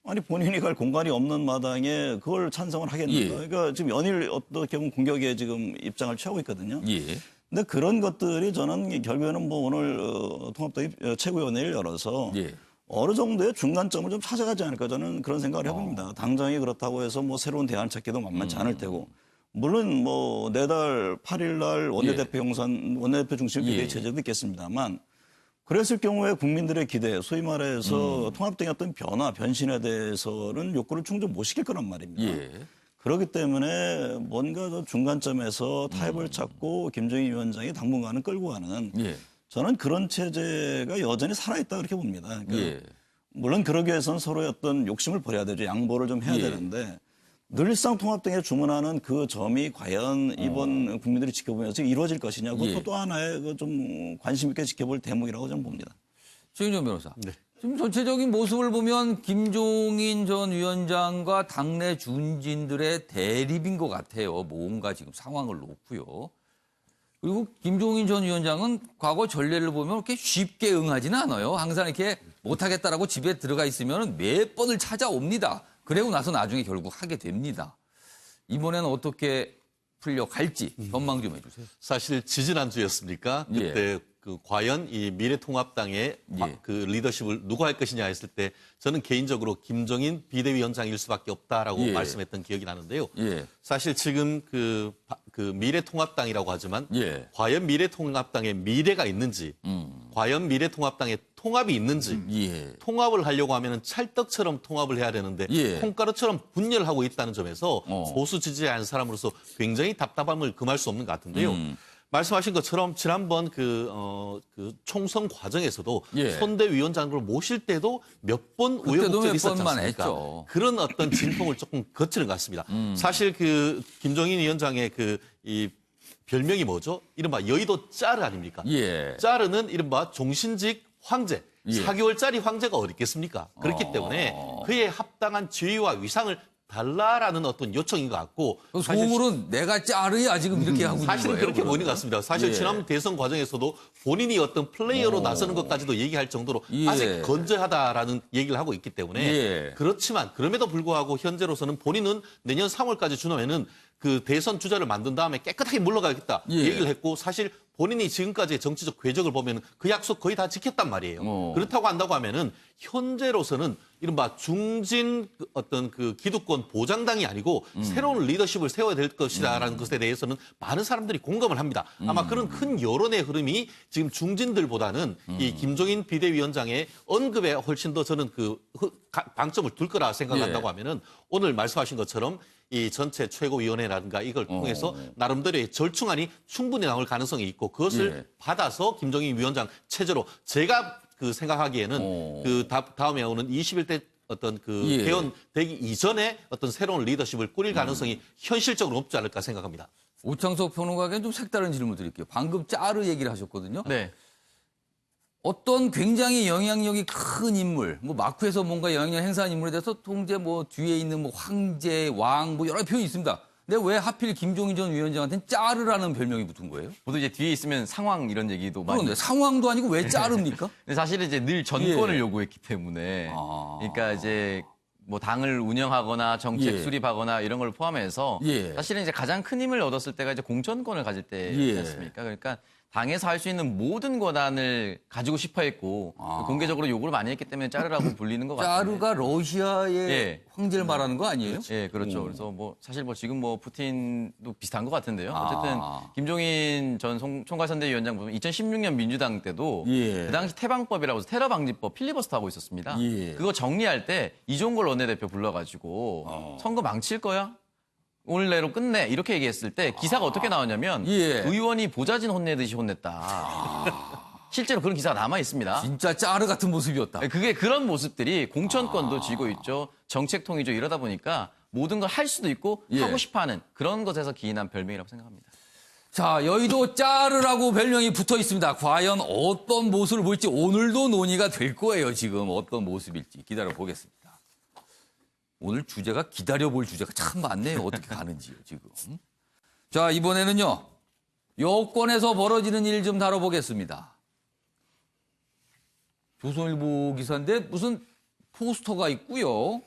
아니 본인이 갈 공간이 없는 마당에 그걸 찬성을 하겠는가? 예. 그러니까 지금 연일 어떻게 보면 공격에 지금 입장을 취하고 있거든요. 예. 근데 그런 것들이 저는 결국에는 뭐 오늘 통합당 최고위원회를 열어서 예. 어느 정도의 중간점을 좀 찾아가지 않을까 저는 그런 생각을 해봅니다. 당장이 그렇다고 해서 뭐 새로운 대안 찾기도 만만치 않을 테고. 물론 뭐 내달 8일 날 원내대표 형산, 원내대표 중심 비대위 예. 체제도 있겠습니다만 그랬을 경우에 국민들의 기대, 소위 말해서 통합당의 어떤 변화, 변신에 대해서는 욕구를 충족 못 시킬 거란 말입니다. 예. 그렇기 때문에 뭔가 저 중간점에서 타협을 찾고 김종인 위원장이 당분간은 끌고 가는 예. 저는 그런 체제가 여전히 살아있다 그렇게 봅니다. 그러니까 예. 물론 그러기 위해서는 서로의 어떤 욕심을 버려야 되죠. 양보를 좀 해야 예. 되는데 늘상 통합당에 주문하는 그 점이 과연 이번 국민들이 지켜보면서 이루어질 것이냐. 그것도 예. 또 하나의 그 좀 관심 있게 지켜볼 대목이라고 저는 봅니다. 최인정 변호사. 네. 지금 전체적인 모습을 보면 김종인 전 위원장과 당내 중진들의 대립인 것 같아요. 뭔가 지금 상황을 놓고요. 그리고 김종인 전 위원장은 과거 전례를 보면 그렇게 쉽게 응하지는 않아요. 항상 이렇게 못하겠다라고 집에 들어가 있으면 몇 번을 찾아옵니다. 그러고 나서 나중에 결국 하게 됩니다. 이번에는 어떻게 풀려갈지 전망 좀 해주세요. 사실 지지난주였습니까? 그때 그 과연 이 미래통합당의 그 리더십을 누가 할 것이냐 했을 때 저는 개인적으로 김종인 비대위원장일 수밖에 없다라고 말씀했던 기억이 나는데요. 사실 지금 그 미래통합당이라고 하지만 과연 미래통합당에 미래가 있는지 과연 미래통합당에 통합이 있는지 통합을 하려고 하면 찰떡처럼 통합을 해야 되는데 콩가루처럼 분열하고 있다는 점에서 보수 지지하는 사람으로서 굉장히 답답함을 금할 수 없는 것 같은데요. 말씀하신 것처럼 지난번 그 총선 과정에서도 예. 선대위원장을 모실 때도 몇 번 그때도 우여곡절이 몇 있었지 번만 않습니까? 했죠. 그런 어떤 진통을 조금 거치는 것 같습니다. 사실 그 김종인 위원장의 이 별명이 뭐죠? 이른바 여의도 짜르 아닙니까? 예. 짜르는 이른바 종신직 황제. 예. 4개월짜리 황제가 어디 있겠습니까? 그렇기 때문에 그에 합당한 지위와 위상을 달라라는 어떤 요청인 것 같고 속으로는 내가 짜르야 지금 이렇게 하고 있는 거예요. 사실은 그렇게 보이는 것 같습니다. 사실 예. 지난 대선 과정에서도 본인이 어떤 플레이어로 나서는 것까지도 얘기할 정도로 예. 아직 건재하다라는 얘기를 하고 있기 때문에 예. 그렇지만 그럼에도 불구하고 현재로서는 본인은 내년 3월까지 지나면은 그 대선 주자를 만든 다음에 깨끗하게 물러가겠다 예. 얘기를 했고 사실 본인이 지금까지의 정치적 궤적을 보면 그 약속 거의 다 지켰단 말이에요. 그렇다고 한다고 하면은 현재로서는 이른바 중진 어떤 그 기득권 보장당이 아니고 새로운 리더십을 세워야 될 것이다라는 것에 대해서는 많은 사람들이 공감을 합니다. 아마 그런 큰 여론의 흐름이 지금 중진들보다는 이 김종인 비대위원장의 언급에 훨씬 더 저는 방점을 둘 거라 생각한다고 예. 하면은 오늘 말씀하신 것처럼 이 전체 최고위원회라든가 이걸 통해서 나름대로의 절충안이 충분히 나올 가능성이 있고 그것을 예. 받아서 김종인 위원장 체제로 제가 생각하기에는 다음에 오는 21대 어떤 예. 개헌되기 이전에 어떤 새로운 리더십을 꾸릴 가능성이 현실적으로 높지 않을까 생각합니다. 오창석 평론가에게는 좀 색다른 질문 드릴게요. 방금 짜르 얘기를 하셨거든요. 네. 어떤 굉장히 영향력이 큰 인물, 뭐 마크에서 뭔가 영향력 행사한 인물에 대해서 통제 뭐 뒤에 있는 뭐 황제, 왕, 뭐 여러 표현이 있습니다. 근데 왜 하필 김종인 전 위원장한테는 짜르라는 별명이 붙은 거예요? 보통 이제 뒤에 있으면 상황 이런 얘기도 많이. 그런데 상황도 아니고 왜 짜르입니까? 근데 사실은 이제 늘 전권을 예. 요구했기 때문에. 아. 그러니까 이제 뭐 당을 운영하거나 정책 예. 수립하거나 이런 걸 포함해서 예. 사실은 이제 가장 큰 힘을 얻었을 때가 이제 공천권을 가질 때였습니까? 그러니까 당에서 할 수 있는 모든 권한을 가지고 싶어 했고 공개적으로 요구를 많이 했기 때문에 짜르라고 불리는 것 같아요. 짜르가 러시아의 예. 황제를 말하는 거 아니에요? 예, 그렇죠. 그래서 뭐 사실 뭐 지금 뭐 푸틴도 비슷한 것 같은데요. 어쨌든 김종인 전 총괄선대위원장 보면 2016년 민주당 때도 예. 그 당시 태방법이라고 해서 테러 방지법 필리버스터 하고 있었습니다. 예. 그거 정리할 때 이종걸 원내대표 불러가지고 선거 망칠 거야? 오늘 내로 끝내 이렇게 얘기했을 때 기사가 어떻게 나왔냐면 예. 의원이 보좌진 혼내듯이 혼냈다. 실제로 그런 기사가 남아 있습니다. 진짜 짜르 같은 모습이었다. 그게 그런 모습들이 공천권도 쥐고 있죠. 정책통이죠. 이러다 보니까 모든 걸 할 수도 있고 예. 하고 싶어하는 그런 것에서 기인한 별명이라고 생각합니다. 자, 여의도 짜르라고 별명이 붙어 있습니다. 과연 어떤 모습을 보일지 오늘도 논의가 될 거예요. 지금 어떤 모습일지 기다려 보겠습니다. 오늘 주제가 기다려볼 주제가 참 많네요. 어떻게 가는지요, 지금. 자, 이번에는요. 여권에서 벌어지는 일 좀 다뤄보겠습니다. 조선일보 기사인데 무슨 포스터가 있고요.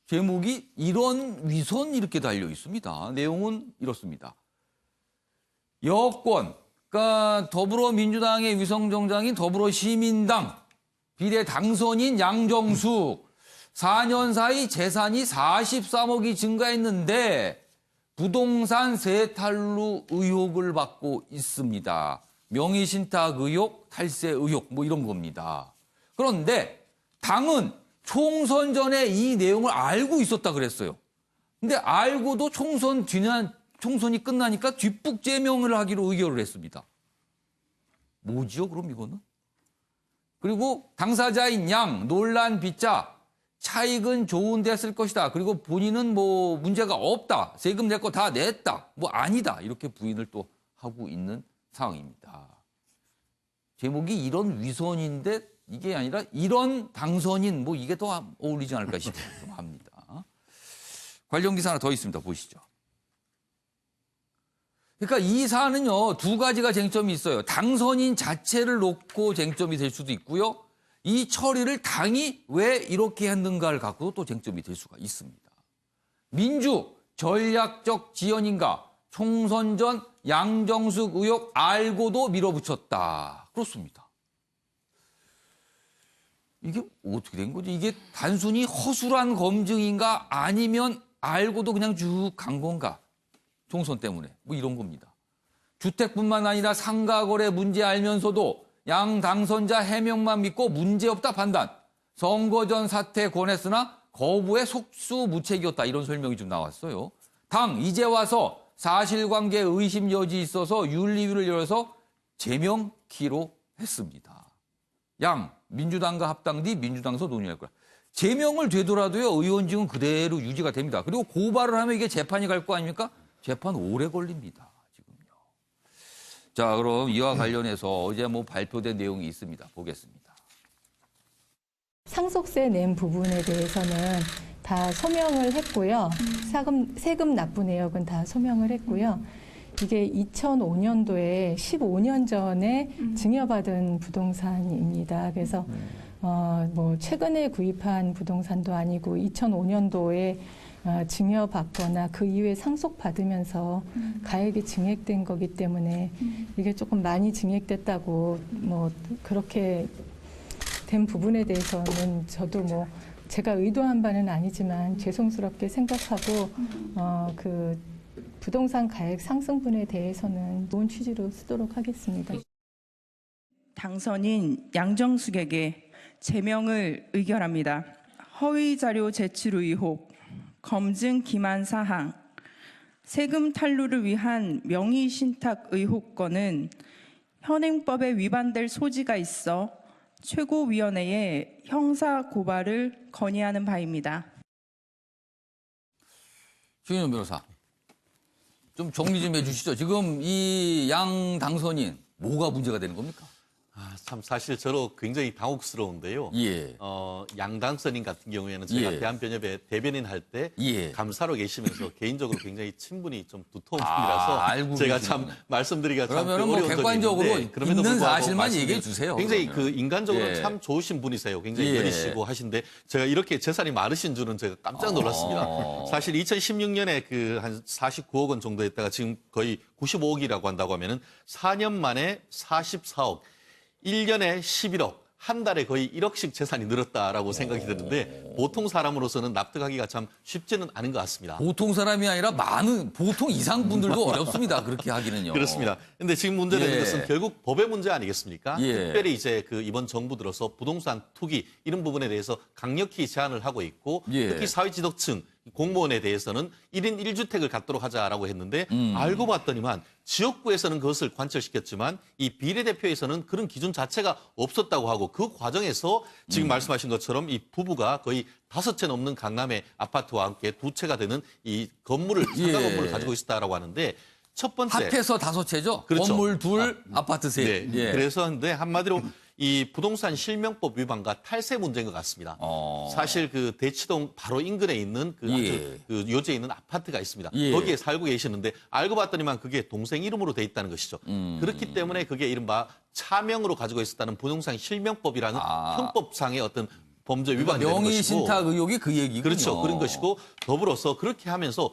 제목이 이런 위선 이렇게 달려 있습니다. 내용은 이렇습니다. 여권, 그러니까 더불어민주당의 위성정당인 더불어시민당 비례 당선인 양정숙 4년 사이 재산이 43억이 증가했는데 부동산 세탈루 의혹을 받고 있습니다. 명의신탁 의혹, 탈세 의혹 뭐 이런 겁니다. 그런데 당은 총선 전에 이 내용을 알고 있었다 그랬어요. 근데 알고도 총선이 끝나니까 뒷북제명을 하기로 의결을 했습니다. 뭐지요, 그럼 이거는? 그리고 당사자인 양, 논란 빚자, 차익은 좋은 데 쓸 것이다. 그리고 본인은 뭐 문제가 없다. 세금 낼 거 다 냈다. 뭐 아니다. 이렇게 부인을 또 하고 있는 상황입니다. 제목이 이런 위선인데 이게 아니라 이런 당선인 뭐 이게 더 어울리지 않을까 싶기도 합니다. 관련 기사 하나 더 있습니다. 보시죠. 그러니까 이 사안은요, 두 가지가 쟁점이 있어요. 당선인 자체를 놓고 쟁점이 될 수도 있고요. 이 처리를 당이 왜 이렇게 했는가를 갖고도 또 쟁점이 될 수가 있습니다. 민주 전략적 지연인가? 총선 전 양정숙 의혹 알고도 밀어붙였다. 그렇습니다. 이게 어떻게 된 거지? 이게 단순히 허술한 검증인가? 아니면 알고도 그냥 쭉 간 건가? 총선 때문에 뭐 이런 겁니다. 주택뿐만 아니라 상가거래 문제 알면서도 양 당선자 해명만 믿고 문제없다 판단. 선거 전 사퇴 권했으나 거부에 속수무책이었다. 이런 설명이 좀 나왔어요. 당 이제 와서 사실관계 의심 여지 있어서 윤리위를 열어서 제명키로 했습니다. 양 민주당과 합당 뒤 민주당에서 논의할 거라. 제명을 되더라도요 의원직은 그대로 유지가 됩니다. 그리고 고발을 하면 이게 재판이 갈 거 아닙니까? 재판 오래 걸립니다. 지금요. 자, 그럼 이와 관련해서 어제 뭐 발표된 내용이 있습니다. 보겠습니다. 상속세 낸 부분에 대해서는 다 소명을 했고요. 세금 납부 내역은 다 소명을 했고요. 이게 2005년도에 15년 전에 증여받은 부동산입니다. 그래서 뭐 최근에 구입한 부동산도 아니고 2005년도에 증여받거나 그 이후에 상속받으면서 가액이 증액된 거기 때문에 이게 조금 많이 증액됐다고 뭐 그렇게 된 부분에 대해서는 저도 뭐 제가 의도한 바는 아니지만 죄송스럽게 생각하고 그 부동산 가액 상승분에 대해서는 좋은 취지로 쓰도록 하겠습니다. 당선인 양정숙에게 제명을 의결합니다. 허위 자료 제출 의혹, 검증 기만 사항, 세금 탈루를 위한 명의 신탁 의혹 건은 현행법에 위반될 소지가 있어 최고위원회에 형사 고발을 건의하는 바입니다. 김윤 변호사, 좀 정리 좀 해주시죠. 지금 이 양 당선인 뭐가 문제가 되는 겁니까? 참 사실 저로 굉장히 당혹스러운데요. 예. 양 당선인 같은 경우에는 제가 예. 대한변협에 대변인 할 때 예. 감사로 계시면서 개인적으로 굉장히 친분이 좀 두터운 분이라서 알고 제가 계시군요. 참 말씀드리기가 참 그러면은 뭐 어려운 점이 객관적으로 있는데 그럼에도 있는 불구하고 사실만 말씀드리면 얘기해 주세요, 굉장히 그러면. 그 인간적으로 예. 참 좋으신 분이세요. 굉장히 예. 여리시고 하신데 제가 이렇게 재산이 많으신 줄은 제가 깜짝 놀랐습니다. 사실 2016년에 그 한 49억 원 정도 했다가 지금 거의 95억이라고 한다고 하면은 4년 만에 44억. 1년에 11억, 한 달에 거의 1억씩 재산이 늘었다라고 생각이 드는데 보통 사람으로서는 납득하기가 참 쉽지는 않은 것 같습니다. 보통 사람이 아니라 많은 보통 이상 분들도 어렵습니다. 그렇게 하기는요. 그렇습니다. 근데 지금 문제는 예. 것은 결국 법의 문제 아니겠습니까? 예. 특별히 이제 그 이번 정부 들어서 부동산 투기 이런 부분에 대해서 강력히 제한을 하고 있고 예. 특히 사회지도층 공무원에 대해서는 1인 1주택을 갖도록 하자라고 했는데 알고 봤더니만 지역구에서는 그것을 관철시켰지만 이 비례대표에서는 그런 기준 자체가 없었다고 하고 그 과정에서 지금 말씀하신 것처럼 이 부부가 거의 5채 넘는 강남의 아파트와 함께 2채가 되는 이 건물을 상가 예. 건물을 가지고 있었다라고 하는데 첫 번째 합해서 5채죠. 그렇죠. 건물 2, 아파트 3. 네. 예. 그래서 근데 한마디로 이 부동산 실명법 위반과 탈세 문제인 것 같습니다. 사실 그 대치동 바로 인근에 있는 그 예. 아주 그 요지에 있는 아파트가 있습니다. 예. 거기에 살고 계시는데 알고 봤더니만 그게 동생 이름으로 돼 있다는 것이죠. 그렇기 때문에 그게 이른바 차명으로 가지고 있었다는 부동산 실명법이라는 형법상의 어떤 범죄 위반이 되는 명의 것이고. 신탁 의혹이 그 얘기군요. 그렇죠. 그런 것이고 더불어서 그렇게 하면서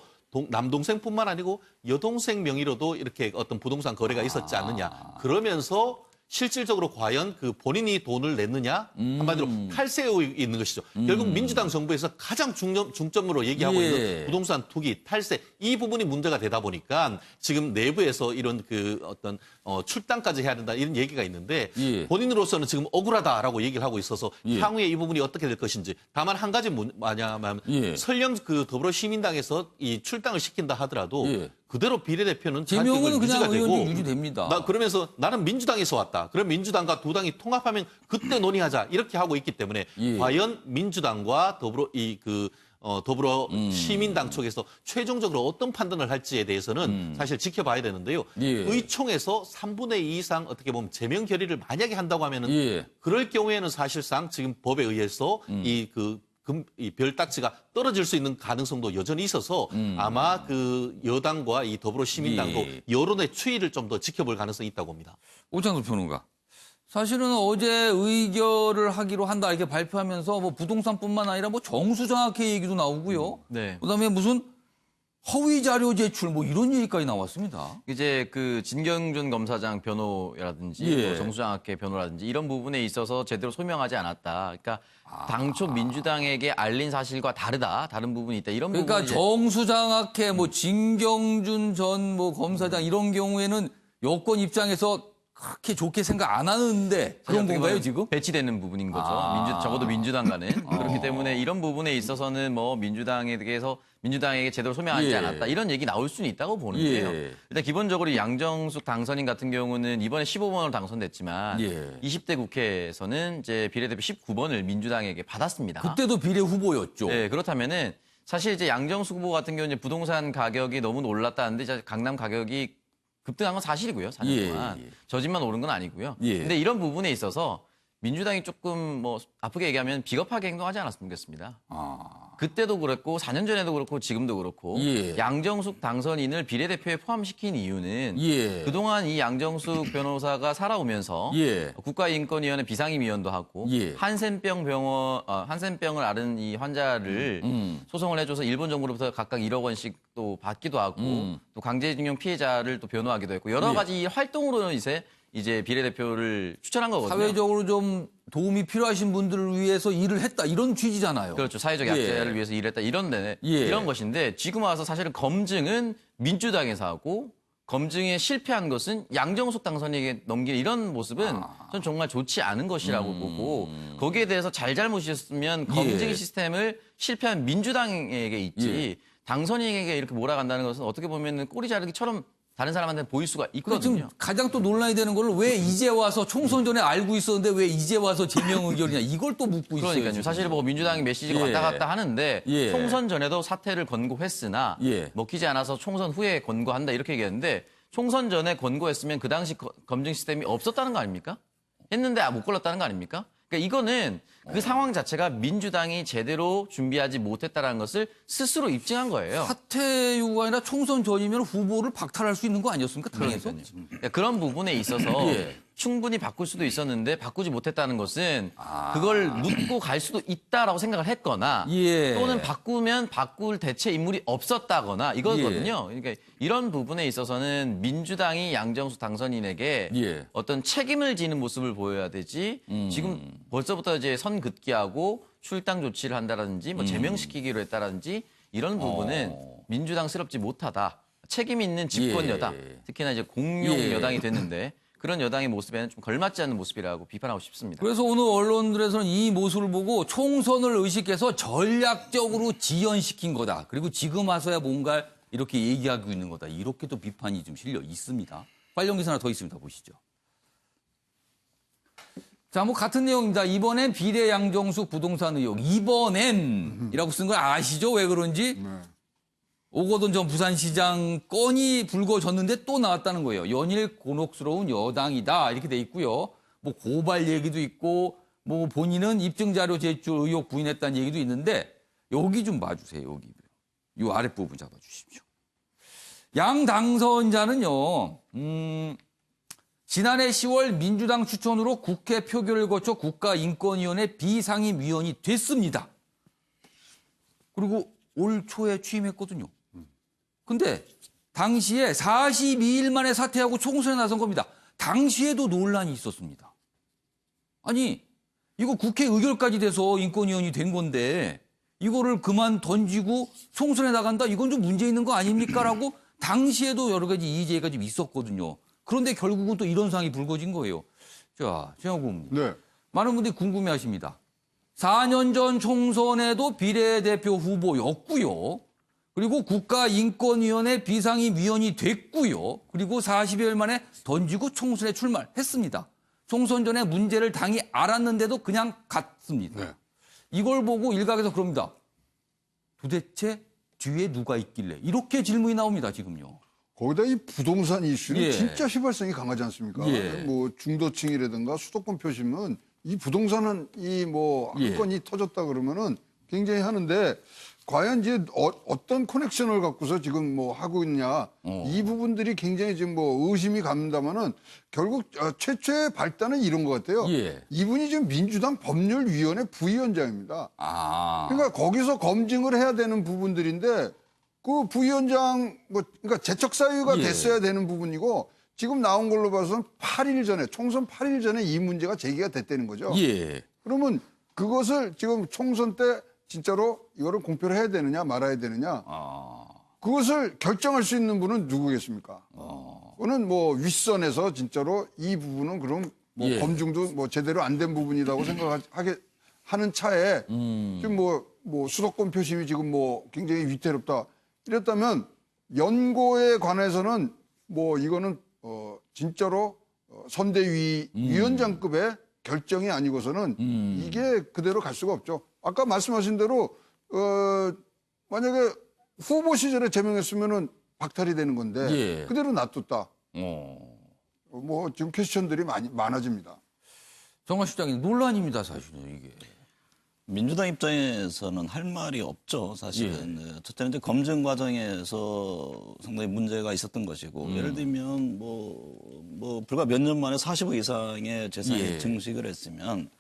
남동생뿐만 아니고 여동생 명의로도 이렇게 어떤 부동산 거래가 있었지 않느냐. 그러면서 실질적으로 과연 그 본인이 돈을 냈느냐 한마디로 탈세 의혹이 있는 것이죠. 결국 민주당 정부에서 가장 중점으로 얘기하고 예. 있는 부동산 투기, 탈세 이 부분이 문제가 되다 보니까 지금 내부에서 이런 그 어떤 출당까지 해야 된다 이런 얘기가 있는데 예. 본인으로서는 지금 억울하다라고 얘기를 하고 있어서 예. 향후에 이 부분이 어떻게 될 것인지 다만 한 가지 뭐냐면 예. 설령 그 더불어시민당에서 이 출당을 시킨다 하더라도 예. 그대로 비례대표는 제명은 유지가 그냥 되고 의원직 유지됩니다. 그러면서 나는 민주당에서 왔다. 그럼 민주당과 두 당이 통합하면 그때 논의하자 이렇게 하고 있기 때문에 예. 과연 민주당과 더불어 시민당 쪽에서 최종적으로 어떤 판단을 할지에 대해서는 사실 지켜봐야 되는데요. 예. 의총에서 3분의 2 이상 어떻게 보면 제명 결의를 만약에 한다고 하면은 예. 그럴 경우에는 사실상 지금 법에 의해서 이 별딱지가 떨어질 수 있는 가능성도 여전히 있어서 아마 그 여당과 이 더불어시민당도 예. 여론의 추이를 좀 더 지켜볼 가능성이 있다고 봅니다. 오창석 평론가. 사실은 어제 의결을 하기로 한다 이렇게 발표하면서 뭐 부동산뿐만 아니라 뭐 정수장학회 얘기도 나오고요. 네. 그다음에 무슨 허위 자료 제출 뭐 이런 얘기까지 나왔습니다. 이제 그 진경준 검사장 변호라든지 예. 뭐 정수장학회 변호라든지 이런 부분에 있어서 제대로 소명하지 않았다. 그러니까 당초 민주당에게 알린 사실과 다른 부분이 있다. 이런 그러니까 부분이 정수장학회 뭐 진경준 전 뭐 검사장 이런 경우에는 여권 입장에서 그렇게 좋게 생각 안 하는데 그런 어떻게 건가요 보면 지금? 배치되는 부분인 거죠. 적어도 민주당과는 그렇기 때문에 이런 부분에 있어서는 뭐 민주당에게 제대로 소명하지 예. 않았다 이런 얘기 나올 수는 있다고 보는데요. 예. 일단 기본적으로 양정숙 당선인 같은 경우는 이번에 15번으로 당선됐지만 예. 20대 국회에서는 이제 비례대표 19번을 민주당에게 받았습니다. 그때도 비례 후보였죠. 네, 그렇다면은 사실 이제 양정숙 후보 같은 경우는 부동산 가격이 너무 올랐다는데 이제 강남 가격이 급등한 건 사실이고요. 4년 예, 동안. 예. 저 집만 오른 건 아니고요. 예. 근데 이런 부분에 있어서 민주당이 조금 뭐 아프게 얘기하면 비겁하게 행동하지 않았으면 좋겠습니다. 그때도 그랬고 4년 전에도 그렇고 지금도 그렇고 예. 양정숙 당선인을 비례대표에 포함시킨 이유는 예. 그동안 이 양정숙 변호사가 살아오면서 예. 국가인권위원회 비상임위원도 하고 예. 한센병을 앓은 이 환자를 소송을 해줘서 일본 정부로부터 각각 1억 원씩 또 받기도 하고 또 강제징용 피해자를 또 변호하기도 했고 여러 예. 가지 활동으로 이제 비례대표를 추천한 거거든요. 사회적으로 좀 도움이 필요하신 분들을 위해서 일을 했다 이런 취지잖아요. 그렇죠. 사회적 약자를 위해서 일했다 이런 것인데 지금 와서 사실은 검증은 민주당에서 하고 검증에 실패한 것은 양정숙 당선인에게 넘기는 이런 모습은 저는 정말 좋지 않은 것이라고 보고 거기에 대해서 잘못이었으면 검증 예. 시스템을 실패한 민주당에게 있지 당선인에게 이렇게 몰아간다는 것은 어떻게 보면 꼬리 자르기처럼 다른 사람한테 보일 수가 그리고 있거든요. 지금 가장 또 논란이 되는 거는 왜 이제 와서 총선 전에 알고 있었는데 왜 이제 와서 제명 의견이냐 이걸 또 묻고 있어요. 그러니까요. 지금. 사실 뭐 민주당이 메시지가 예. 왔다 갔다 하는데 예. 총선 전에도 사퇴를 권고했으나 예. 먹히지 않아서 총선 후에 권고한다 이렇게 얘기했는데 총선 전에 권고했으면 그 당시 검증 시스템이 없었다는 거 아닙니까? 했는데 못 걸렸다는 거 아닙니까? 그러니까 이거는 그 상황 자체가 민주당이 제대로 준비하지 못했다는 것을 스스로 입증한 거예요. 사퇴 요구가 아니라 총선 전이면 후보를 박탈할 수 있는 거 아니었습니까? 당에서? 그러니까 그런 부분에 있어서 예. 충분히 바꿀 수도 있었는데 바꾸지 못했다는 것은 그걸 묻고 갈 수도 있다라고 생각을 했거나 예. 또는 바꾸면 바꿀 대체 인물이 없었다거나 이거거든요. 그러니까 이런 부분에 있어서는 민주당이 양정숙 당선인에게 예. 어떤 책임을 지는 모습을 보여야 되지 지금 벌써부터 이제 선 긋기하고 출당 조치를 한다든지 뭐 제명시키기로 했다든지 이런 부분은 민주당스럽지 못하다. 책임 있는 집권 예. 여당, 특히나 이제 공용 예. 여당이 됐는데 그런 여당의 모습에는 좀 걸맞지 않는 모습이라고 비판하고 싶습니다. 그래서 오늘 언론들에서는 이 모습을 보고 총선을 의식해서 전략적으로 지연시킨 거다. 그리고 지금 와서야 뭔가 이렇게 얘기하고 있는 거다. 이렇게 또 비판이 좀 실려 있습니다. 관련 기사 하나 더 있습니다. 보시죠. 자, 뭐 같은 내용입니다. 이번엔 비례 양정숙 부동산 의혹. 이번엔이라고 쓴 걸 아시죠? 왜 그런지? 네. 오거돈 전 부산시장 건이 불거졌는데 또 나왔다는 거예요. 연일 곤혹스러운 여당이다 이렇게 돼 있고요. 뭐 고발 얘기도 있고 뭐 본인은 입증 자료 제출 의혹 부인했다는 얘기도 있는데 여기 좀 봐주세요. 여기 이 아랫부분 잡아주십시오. 양 당선자는요. 지난해 10월 민주당 추천으로 국회 표결을 거쳐 국가인권위원회 비상임위원이 됐습니다. 그리고 올 초에 취임했거든요. 근데 당시에 42일 만에 사퇴하고 총선에 나선 겁니다. 당시에도 논란이 있었습니다. 아니 이거 국회 의결까지 돼서 인권위원이 된 건데 이거를 그만 던지고 총선에 나간다? 이건 좀 문제 있는 거 아닙니까? 라고 당시에도 여러 가지 이의제가 좀 있었거든요. 그런데 결국은 또 이런 상황이 불거진 거예요. 자, 최영구 의원님. 네. 많은 분들이 궁금해하십니다. 4년 전 총선에도 비례대표 후보였고요. 그리고 국가인권위원회 비상임위원이 됐고요. 그리고 40여일 만에 던지고 총선에 출마했습니다. 총선 전에 문제를 당이 알았는데도 그냥 갔습니다. 네. 이걸 보고 일각에서 그럽니다. 도대체 뒤에 누가 있길래? 이렇게 질문이 나옵니다, 지금요. 거기다 이 부동산 이슈는 예. 진짜 휘발성이 강하지 않습니까? 예. 뭐 중도층이라든가 수도권 표심은 이 부동산은 이 뭐 한 예. 건이 터졌다 그러면은 굉장히 하는데 과연 이제 어떤 커넥션을 갖고서 지금 뭐 하고 있냐 이 부분들이 굉장히 지금 뭐 의심이 간다면은 결국 최초의 발단은 이런 것 같아요. 예. 이분이 지금 민주당 법률위원회 부위원장입니다. 아. 그러니까 거기서 검증을 해야 되는 부분들인데 그 부위원장 뭐 그러니까 재척 사유가 예. 됐어야 되는 부분이고 지금 나온 걸로 봐서는 8일 전에 총선 8일 전에 이 문제가 제기가 됐다는 거죠. 예. 그러면 그것을 지금 총선 때 진짜로 이거를 공표를 해야 되느냐 말아야 되느냐 그것을 결정할 수 있는 분은 누구겠습니까? 그거는 뭐 윗선에서 진짜로 이 부분은 그럼 뭐 예. 검증도 뭐 제대로 안 된 부분이라고 생각하게 하는 차에 지금 뭐 수도권 표심이 지금 뭐 굉장히 위태롭다 이랬다면 연고에 관해서는 뭐 이거는 진짜로 선대위 위원장급의 결정이 아니고서는 이게 그대로 갈 수가 없죠. 아까 말씀하신 대로 만약에 후보 시절에 제명했으면은 박탈이 되는 건데 예. 그대로 놔뒀다. 뭐 지금 퀘스천들이 많아집니다. 정관 실장님 논란입니다, 사실은 이게. 민주당 입장에서는 할 말이 없죠, 사실은. 네. 첫째는 이제 검증 과정에서 상당히 문제가 있었던 것이고, 예를 들면 뭐 불과 몇 년 만에 40억 이상의 재산이 예. 증식을 했으면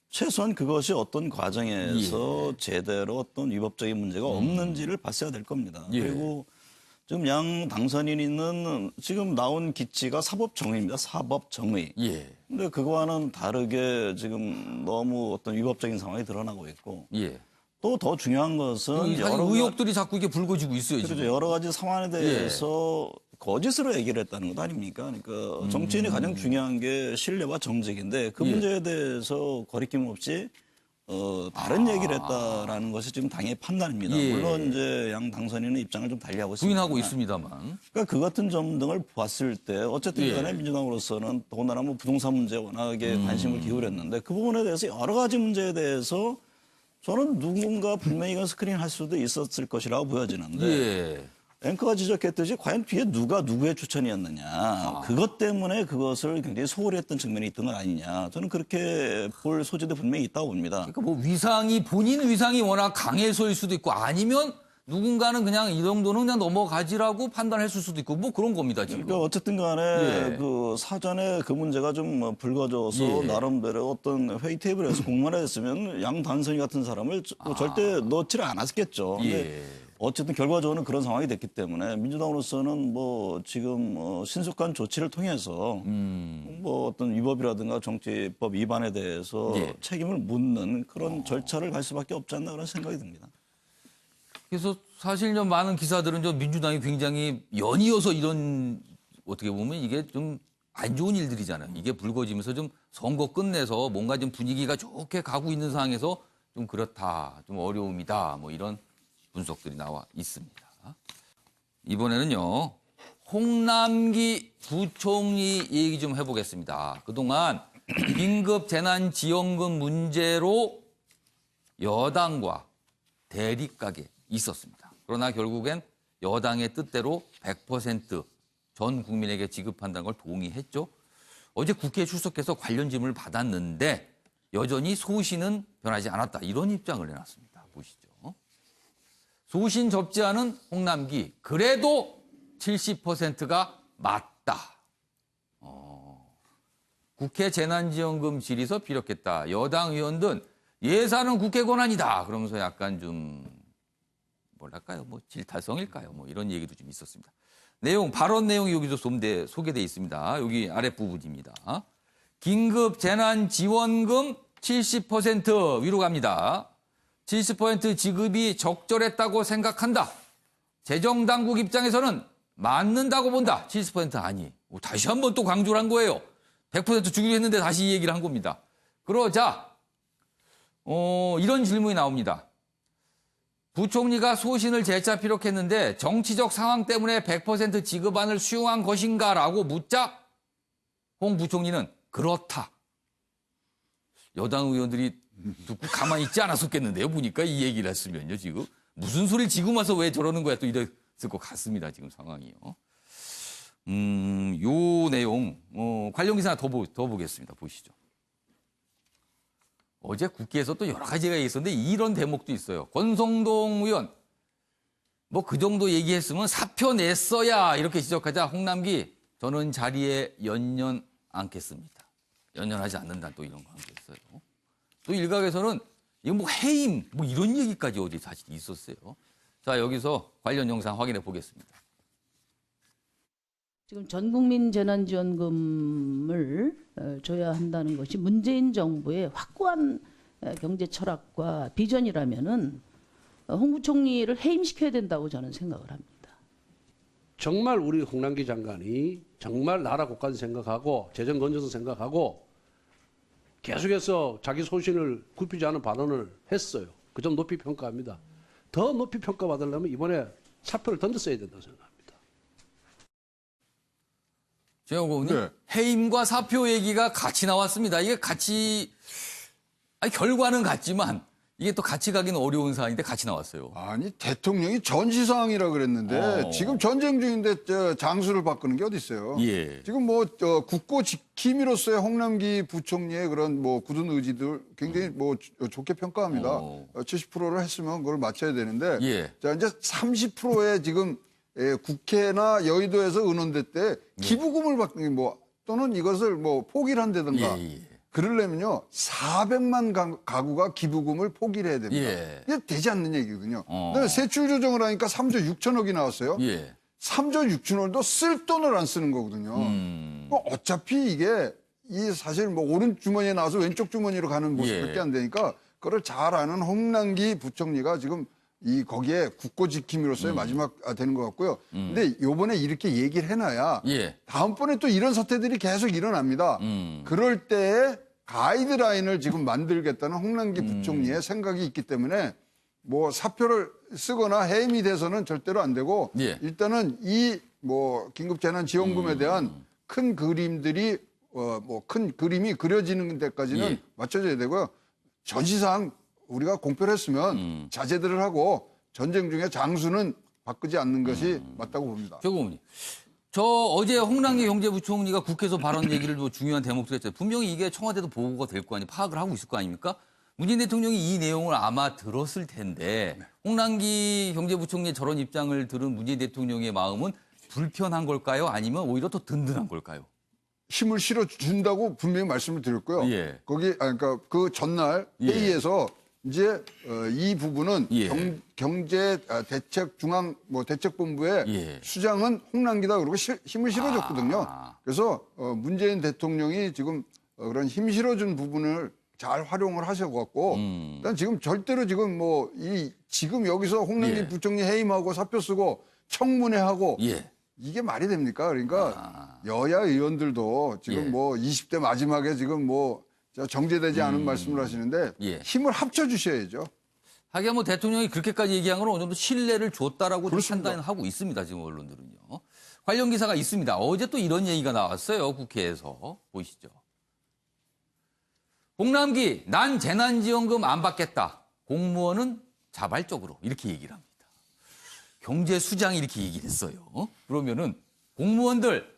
최소한 그것이 어떤 과정에서 제대로 어떤 위법적인 문제가 없는지를 봤어야 될 겁니다. 예. 그리고 지금 양 당선인은 지금 나온 기치가 사법정의입니다. 사법정의. 예. 근데 그거와는 다르게 지금 너무 어떤 위법적인 상황이 드러나고 있고 예. 또 더 중요한 것은 의혹들이 자꾸 이게 불거지고 있어요. 그렇죠. 지금. 여러 가지 상황에 대해서 거짓으로 얘기를 했다는 것 아닙니까? 그러니까 정치인이 가장 중요한 게 신뢰와 정직인데 그 문제에 대해서 거리낌 없이 다른 얘기를 했다라는 것이 지금 당의 판단입니다. 예. 물론 이제 양 당선인의 입장을 좀 달리하고 있습니다. 부인하고 있습니다만. 그러니까 그 같은 점 등을 봤을 때 어쨌든 간에 민주당으로서는 더군다나 뭐 부동산 문제에 워낙에 관심을 기울였는데 그 부분에 대해서 여러 가지 문제에 대해서 저는 누군가 분명히 이건 스크린할 수도 있었을 것이라고 보여지는데 예. 앵커가 지적했듯이 과연 뒤에 누가 누구의 추천이었느냐. 그것 때문에 그것을 굉장히 소홀히 했던 측면이 있던 건 아니냐. 저는 그렇게 볼 소지도 분명히 있다고 봅니다. 그러니까 뭐 본인 위상이 워낙 강해서일 수도 있고 아니면 누군가는 그냥 이 정도는 그냥 넘어가지라고 판단했을 수도 있고 뭐 그런 겁니다, 지금. 그러니까 어쨌든 간에 그 사전에 그 문제가 좀 불거져서 나름대로 어떤 회의 테이블에서 공론화 했으면 양 단선이 같은 사람을 절대 넣지를 않았겠죠. 근데 어쨌든 결과적으로는 그런 상황이 됐기 때문에 민주당으로서는 뭐 지금 신속한 조치를 통해서 뭐 어떤 위법이라든가 정치법 위반에 대해서 책임을 묻는 그런 절차를 갈 수밖에 없지 않나 그런 생각이 듭니다. 그래서 사실 좀 많은 기사들은 좀 민주당이 굉장히 연이어서 이런 어떻게 보면 이게 좀 안 좋은 일들이잖아요. 이게 불거지면서 좀 선거 끝내서 뭔가 좀 분위기가 좋게 가고 있는 상황에서 좀 그렇다, 좀 어려움이다, 뭐 이런 분석들이 나와 있습니다. 이번에는요, 홍남기 부총리 얘기 좀 해보겠습니다. 그동안 긴급 재난지원금 문제로 여당과 대립각에 있었습니다. 그러나 결국엔 여당의 뜻대로 100% 전 국민에게 지급한다는 걸 동의했죠. 어제 국회에 출석해서 관련 질문을 받았는데 여전히 소신은 변하지 않았다. 이런 입장을 내놨습니다. 보시죠. 소신 접지 않은 홍남기. 그래도 70%가 맞다. 국회 재난지원금 질의서 비력했다. 여당 의원들은 예산은 국회 권한이다. 그러면서 약간 좀 뭐랄까요? 뭐 질타성일까요? 뭐 이런 얘기도 좀 있었습니다. 발언 내용이 여기서 소개되어 있습니다. 여기 아랫부분입니다. 긴급 재난지원금 70% 위로 갑니다. 70% 지급이 적절했다고 생각한다. 재정당국 입장에서는 맞는다고 본다. 70% 아니. 다시 한번 또 강조를 한 거예요. 100% 주기로 했는데 다시 이 얘기를 한 겁니다. 그러자 이런 질문이 나옵니다. 부총리가 소신을 재차 피력했는데 정치적 상황 때문에 100% 지급안을 수용한 것인가 라고 묻자 홍 부총리는 그렇다. 여당 의원들이 듣고 가만히 있지 않았었겠는데요. 보니까 이 얘기를 했으면요. 지금 무슨 소리를 지금 와서 왜 저러는 거야 또 이랬을 것 같습니다. 지금 상황이요. 요 내용 관련 기사 하나 더 보겠습니다. 보시죠. 어제 국회에서 또 여러 가지가 있었는데 이런 대목도 있어요. 권성동 의원 뭐 그 정도 얘기했으면 사표 냈어야 이렇게 지적하자 홍남기 저는 자리에 연연 않겠습니다. 연연하지 않는다 또 이런 거 한 게 있어요. 또 일각에서는 이거 뭐 해임 뭐 이런 얘기까지 어제 사실 있었어요. 자 여기서 관련 영상 확인해 보겠습니다. 지금 전국민 재난지원금을 줘야 한다는 것이 문재인 정부의 확고한 경제 철학과 비전이라면은 홍 부총리를 해임시켜야 된다고 저는 생각을 합니다. 정말 우리 홍남기 장관이 정말 나라 국간 생각하고 재정 건전성 생각하고 계속해서 자기 소신을 굽히지 않은 발언을 했어요. 그 점 높이 평가합니다. 더 높이 평가받으려면 이번에 사표를 던졌어야 된다고 생각합니다. 최영호 의원님, 해임과 사표 얘기가 같이 나왔습니다. 이게 같이, 아니, 결과는 같지만 이게 또 같이 가기는 어려운 사안인데 같이 나왔어요. 아니 대통령이 전시사항이라 그랬는데 지금 전쟁 중인데 장수를 바꾸는 게 어디 있어요? 예. 지금 뭐 국고 지킴이로서의 홍남기 부총리의 그런 뭐 굳은 의지들 굉장히 뭐 좋게 평가합니다. 70%를 했으면 그걸 맞춰야 되는데 예. 자 이제 30%의 지금 국회나 여의도에서 의논될 때 기부금을 받는 뭐 또는 이것을 뭐 포기를 한다든가. 그러려면요 400만 가구가 기부금을 포기를 해야 됩니다. 이게 되지 않는 얘기거든요. 그다음에 세출 조정을 하니까 3조 6천억이 나왔어요. 3조 6천억도 쓸 돈을 안 쓰는 거거든요. 어차피 이게 이 사실 뭐 오른 주머니에 나와서 왼쪽 주머니로 가는 모습밖에 안 되니까 그걸 잘 아는 홍남기 부총리가 지금 이 거기에 국고 지킴이로서의 마지막 되는 것 같고요. 근데 요번에 이렇게 얘기를 해놔야 다음번에 또 이런 사태들이 계속 일어납니다. 그럴 때에 가이드라인을 지금 만들겠다는 홍남기 부총리의 생각이 있기 때문에 뭐 사표를 쓰거나 해임이 돼서는 절대로 안 되고 일단은 이 뭐 긴급재난지원금에 대한 큰 그림들이 뭐 큰 그림이 그려지는 데까지는 맞춰져야 되고요. 전시상 우리가 공표를 했으면 자제들을 하고 전쟁 중에 장수는 바꾸지 않는 것이 맞다고 봅니다. 최고 의원님. 저 어제 홍남기 경제부총리가 국회에서 발언 얘기를 뭐 중요한 대목들 했잖아요. 분명히 이게 청와대도 보고가 될 거 아니에요. 파악을 하고 있을 거 아닙니까? 문재인 대통령이 이 내용을 아마 들었을 텐데 홍남기 경제부총리의 저런 입장을 들은 문재인 대통령의 마음은 불편한 걸까요? 아니면 오히려 더 든든한 걸까요? 힘을 실어준다고 분명히 말씀을 드렸고요. 거기 그러니까 그 전날 회의에서 이제 이 부분은 경제 대책 중앙 뭐 대책본부의 수장은 홍남기다 그러고 힘을 실어줬거든요. 그래서 문재인 대통령이 지금 그런 힘 실어준 부분을 잘 활용을 하셔갖고 일단 지금 절대로 지금 뭐 지금 여기서 홍남기 부총리 해임하고 사표 쓰고 청문회하고 이게 말이 됩니까? 그러니까 여야 의원들도 지금 뭐 20대 마지막에 지금 뭐 정제되지 않은 말씀을 하시는데 힘을 합쳐 주셔야죠. 하긴 뭐 대통령이 그렇게까지 얘기한 건 어느 정도 신뢰를 줬다라고 판단하고 있습니다. 지금 언론들은요. 관련 기사가 있습니다. 어제 또 이런 얘기가 나왔어요. 국회에서. 보이시죠. 홍남기 난 재난지원금 안 받겠다. 공무원은 자발적으로 이렇게 얘기를 합니다. 경제수장이 이렇게 얘기를 했어요. 그러면은 공무원들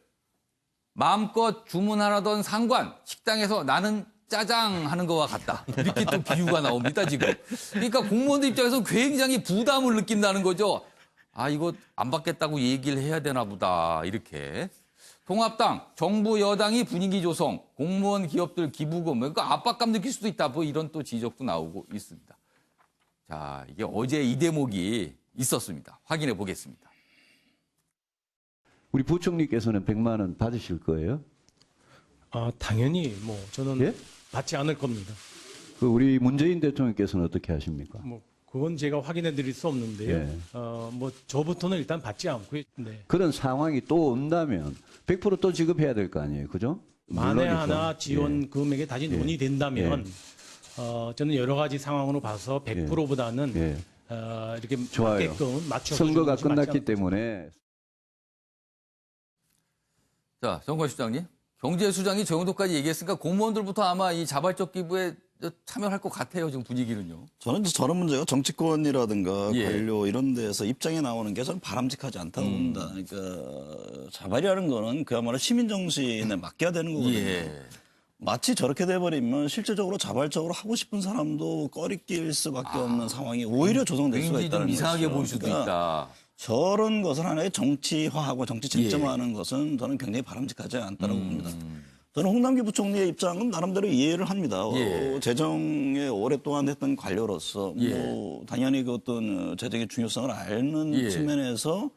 마음껏 주문하라던 상관 식당에서 나는 짜장 하는 거와 같다. 이렇게 또 비유가 나옵니다, 지금. 그러니까 공무원들 입장에서 굉장히 부담을 느낀다는 거죠. 아, 이거 안 받겠다고 얘기를 해야 되나 보다. 이렇게. 통합당, 정부 여당이 분위기 조성, 공무원 기업들 기부금, 그러니까 압박감 느낄 수도 있다. 뭐 이런 또 지적도 나오고 있습니다. 자, 이게 어제 이 대목이 있었습니다. 확인해 보겠습니다. 우리 부총리께서는 100만 원 받으실 거예요? 아, 당연히 뭐 저는 받지 않을 겁니다. 그 우리 문재인 대통령께서는 어떻게 하십니까? 뭐 그건 제가 확인해 드릴 수 없는데요. 뭐 저부터는 일단 받지 않고요. 그런 상황이 또 온다면 100% 또 지급해야 될 거 아니에요. 그죠? 만에 하나 지원 금액이 다시 논의된다면 저는 여러 가지 상황으로 봐서 100%보다는 이렇게 좋아요. 맞게끔 선거가 끝났기 때문에. 자, 정관 수장님. 경제수장이 저 정도까지 얘기했으니까 공무원들부터 아마 이 자발적 기부에 참여할 것 같아요. 지금 분위기는요. 저는 저런 문제가 정치권이라든가 관료 이런 데서 입장이 나오는 게 저는 바람직하지 않다고 봅니다. 그러니까 자발이라는 거는 그야말로 시민 정신에 맡겨야 되는 거거든요. 마치 저렇게 돼버리면 실질적으로 자발적으로 하고 싶은 사람도 꺼리낄 수밖에 없는 상황이 오히려 조성될 수가 있다는 거죠. 이상하게 보일 수도 있다. 저런 것을 하나의 정치화하고 정치 쟁점화하는 것은 저는 굉장히 바람직하지 않다고 봅니다. 저는 홍남기 부총리의 입장은 나름대로 이해를 합니다. 재정에 오랫동안 했던 관료로서 뭐 당연히 그 어떤 재정의 중요성을 아는 측면에서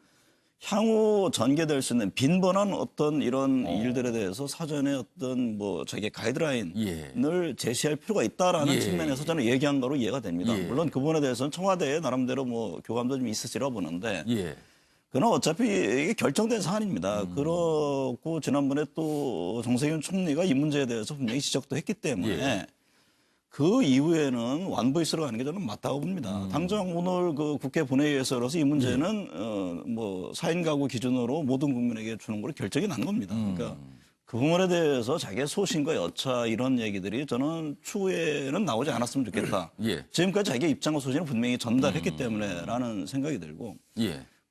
향후 전개될 수 있는 빈번한 어떤 이런 일들에 대해서 사전에 어떤 뭐 자기 가이드라인을 제시할 필요가 있다라는 측면에서 저는 얘기한 거로 이해가 됩니다. 물론 그 부분에 대해서는 청와대에 나름대로 뭐 교감도 좀 있으시라고 보는데 그러나 어차피 이게 결정된 사안입니다. 그렇고 지난번에 또 정세균 총리가 이 문제에 대해서 분명히 지적도 했기 때문에 그 이후에는 완보이스로 가는 게 저는 맞다고 봅니다. 당장 오늘 그 국회 본회의에서로서 이 문제는 뭐 4인 가구 기준으로 모든 국민에게 주는 걸로 결정이 난 겁니다. 그러니까 그 부분에 대해서 자기의 소신과 여차 이런 얘기들이 저는 추후에는 나오지 않았으면 좋겠다. 지금까지 자기의 입장과 소신을 분명히 전달했기 때문에라는 생각이 들고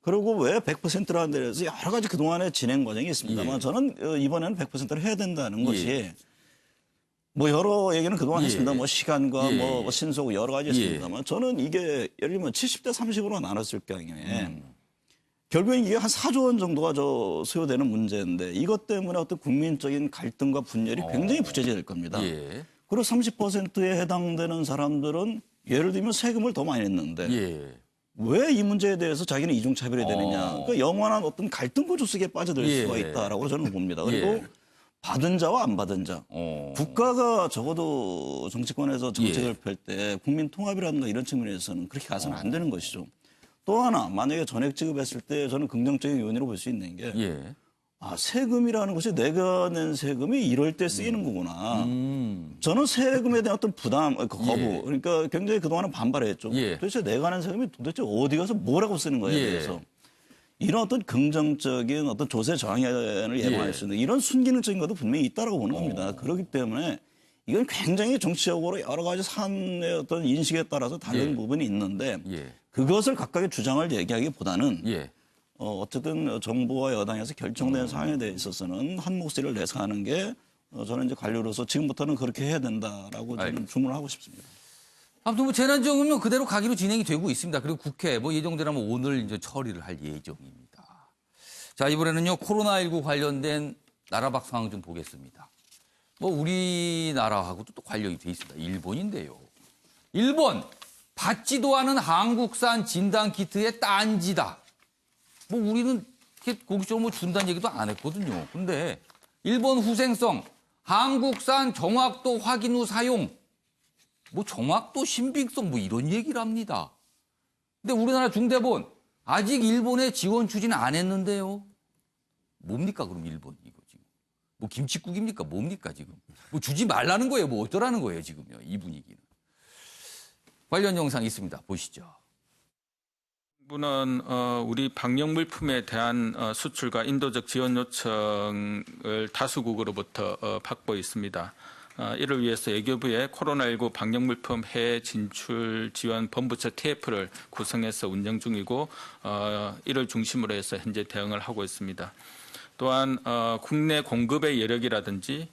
그리고 왜 100%라는 데서 여러 가지 그동안의 진행 과정이 있습니다만 저는 이번에는 100%를 해야 된다는 것이 뭐 여러 얘기는 그동안 했습니다. 뭐 시간과 뭐 신속 여러 가지 있습니다만 저는 이게 예를 들면 70대 30으로 나눴을 경우에 결국엔 이게 한 4조 원 정도가 소요되는 문제인데 이것 때문에 어떤 국민적인 갈등과 분열이 굉장히 부채질 겁니다. 그리고 30%에 해당되는 사람들은 예를 들면 세금을 더 많이 냈는데 왜 이 문제에 대해서 자기는 이중차별이 되느냐. 그러니까 영원한 어떤 갈등 구조 속에 빠져들 수가 있다라고 저는 봅니다. 그리고 받은 자와 안 받은 자. 국가가 적어도 정치권에서 정책을 펼 때 국민 통합이라든가 이런 측면에서는 그렇게 가서는 안 되는 것이죠. 또 하나 만약에 전액 지급했을 때 저는 긍정적인 요인으로 볼 수 있는 게 세금이라는 것이 내가 낸 세금이 이럴 때 쓰이는 거구나. 저는 세금에 대한 어떤 부담, 거부. 그러니까 굉장히 그동안은 반발했죠. 도대체 내가 낸 세금이 도대체 어디 가서 뭐라고 쓰는 거에 대해서. 이런 어떤 긍정적인 어떤 조세 저항을 예방할 수 있는 이런 순기능적인 것도 분명히 있다라고 보는 겁니다. 그렇기 때문에 이건 굉장히 정치적으로 여러 가지 사안의 어떤 인식에 따라서 다른 부분이 있는데 그것을 각각의 주장을 얘기하기보다는 어쨌든 정부와 여당에서 결정된 사항에 대해 있어서는 한 목소리를 내서 하는 게 저는 이제 관료로서 지금부터는 그렇게 해야 된다라고 저는 주문을 하고 싶습니다. 아무튼 뭐 재난지원금은 그대로 가기로 진행이 되고 있습니다. 그리고 국회 뭐 예정대로면 오늘 이제 처리를 할 예정입니다. 자, 이번에는요 코로나19 관련된 나라 밖 상황 좀 보겠습니다. 뭐 우리나라하고도 또 관련이 돼 있습니다. 일본인데요. 일본 받지도 않은 한국산 진단키트의 딴지다. 뭐 우리는 이렇게 공식적으로 뭐 준다는 얘기도 안 했거든요. 근데 일본 후생성 한국산 정확도 확인 후 사용 뭐 정확도 신빙성 뭐 이런 얘기를 합니다. 근데 우리나라 중대본 아직 일본에 지원 추진 안 했는데요. 뭡니까 그럼 일본 이거 지금? 뭐 김칫국입니까? 뭡니까 지금? 뭐 주지 말라는 거예요? 뭐 어쩌라는 거예요 지금요? 이 분위기는. 관련 영상 있습니다. 보시죠. 정부는 우리 방역 물품에 대한 수출과 인도적 지원 요청을 다수국으로부터 받고 있습니다. 이를 위해서 외교부에 코로나19 방역 물품 해외 진출 지원 본부처 TF를 구성해서 운영 중이고 이를 중심으로 해서 현재 대응을 하고 있습니다. 또한 국내 공급의 여력이라든지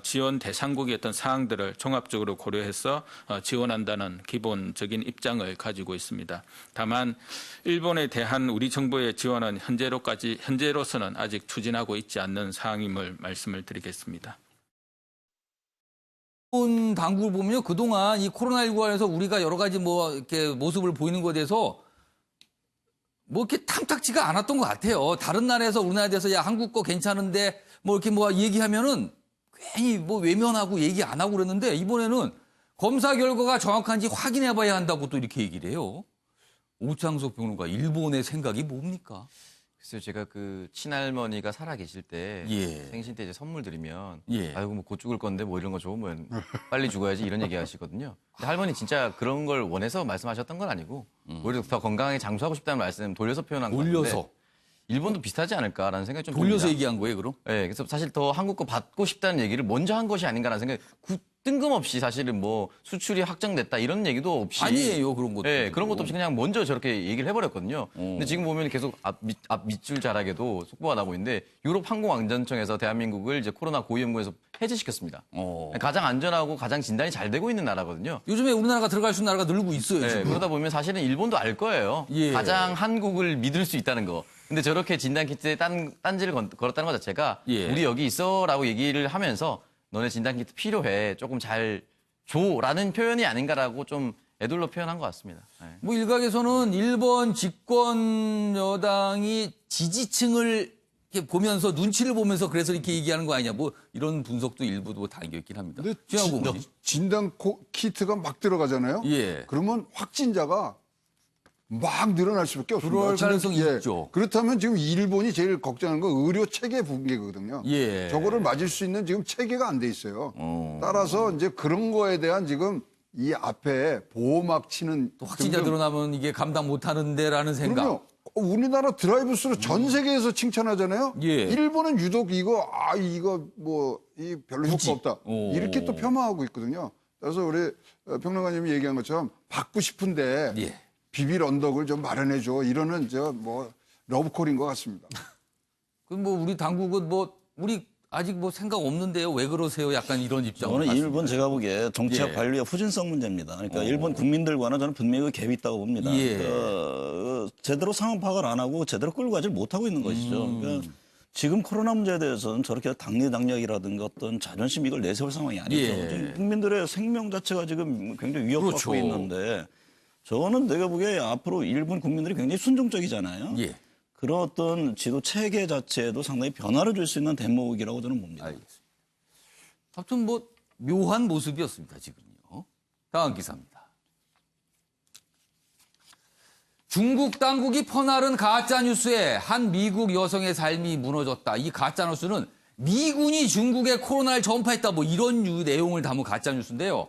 지원 대상국의 어떤 사항들을 종합적으로 고려해서 지원한다는 기본적인 입장을 가지고 있습니다. 다만 일본에 대한 우리 정부의 지원은 현재로서는 아직 추진하고 있지 않는 사항임을 말씀을 드리겠습니다. 일본 당국을 보면요 그동안 이 코로나19 관련해서 우리가 여러 가지 뭐 이렇게 모습을 보이는 것에 대해서 뭐 이렇게 탐탁지가 않았던 것 같아요. 다른 나라에서 우리나라에 대해서 야 한국 거 괜찮은데 뭐 이렇게 뭐 얘기하면은 괜히 뭐 외면하고 얘기 안 하고 그랬는데 이번에는 검사 결과가 정확한지 확인해봐야 한다고 또 이렇게 얘기를 해요. 오창석 평론가 일본의 생각이 뭡니까? 글쎄요, 제가 그 친할머니가 살아 계실 때 생신 때 이제 선물 드리면 아이고 뭐 곧 죽을 건데 뭐 이런 거 좋으면 빨리 죽어야지 이런 얘기 하시거든요. 근데 할머니 진짜 그런 걸 원해서 말씀하셨던 건 아니고 오히려 더 건강하게 장수하고 싶다는 말씀 돌려서 표현한 거 같은데 돌려서 일본도 비슷하지 않을까라는 생각이 좀 돌려서 듭니다. 얘기한 거예요, 그럼? 네, 그래서 사실 더 한국 거 받고 싶다는 얘기를 먼저 한 것이 아닌가라는 생각이 뜬금없이 사실은 뭐 수출이 확정됐다 이런 얘기도 없이 아니에요 그런 것도. 네, 그런 것도 없이 그냥 먼저 저렇게 얘기를 해버렸거든요. 근데 지금 보면 계속 앞 밑줄 자락에도 속보가 나고 있는데 유럽 항공안전청에서 대한민국을 이제 코로나 고위험군에서 해제시켰습니다. 가장 안전하고 가장 진단이 잘 되고 있는 나라거든요. 요즘에 우리나라가 들어갈 수 있는 나라가 늘고 있어요. 네, 지금. 그러다 보면 사실은 일본도 알 거예요. 가장 한국을 믿을 수 있다는 거. 근데 저렇게 진단키트에 딴지를 걸었다는 것 자체가 우리 여기 있어라고 얘기를 하면서 너네 진단키트 필요해. 조금 잘 줘라는 표현이 아닌가라고 좀 애둘러 표현한 것 같습니다. 네. 뭐 일각에서는 일본 집권 여당이 지지층을 이렇게 보면서 눈치를 보면서 그래서 이렇게 얘기하는 거 아니냐. 뭐 이런 분석도 일부 담겨 있긴 합니다. 근데 진단 키트가 막 들어가잖아요. 그러면 확진자가 막 늘어날 수밖에 없습니다. 그럴 지금, 가능성이 있죠. 그렇다면 지금 일본이 제일 걱정하는 건 의료 체계 붕괴거든요. 예. 저거를 맞을 수 있는 지금 체계가 안 돼 있어요. 따라서 이제 그런 거에 대한 지금 이 앞에 보호막 치는 또 확진자 늘어나면 이게 감당 못하는데라는 생각. 그럼요. 우리나라 드라이브스루 전 세계에서 칭찬하잖아요. 예. 일본은 유독 이거 이 별로 굳이. 효과 없다. 이렇게 또 폄하하고 있거든요. 그래서 우리 평론가님이 얘기한 것처럼 받고 싶은데 예. 비빌 언덕을 좀 마련해 줘. 이러는 러브콜인 것 같습니다. 그럼 뭐 우리 당국은 우리 아직 생각 없는데요. 왜 그러세요? 약간 이런 입장으로. 저는 일본 제가 보기에 정치학 예. 관리의 후진성 문제입니다. 그러니까 일본 국민들과는 저는 분명히 갭이 있다고 봅니다. 예. 제대로 상황 파악을 안 하고 제대로 끌고 가지 못하고 있는 것이죠. 그러니까 지금 코로나 문제에 대해서는 저렇게 당리당략이라든가 어떤 자존심 이걸 내세울 상황이 아니죠. 예. 지금 국민들의 생명 자체가 지금 굉장히 위협받고 그렇죠. 있는데 저는 내가 보기에 앞으로 일본 국민들이 굉장히 순종적이잖아요. 예. 그런 어떤 지도 체계 자체에도 상당히 변화를 줄 수 있는 대목이라고 저는 봅니다. 알겠습니다. 아무튼 묘한 모습이었습니다. 지금요. 다음 기사입니다. 중국 당국이 퍼나른 가짜뉴스에 한 미국 여성의 삶이 무너졌다. 이 가짜뉴스는 미군이 중국에 코로나를 전파했다. 이런 내용을 담은 가짜뉴스인데요.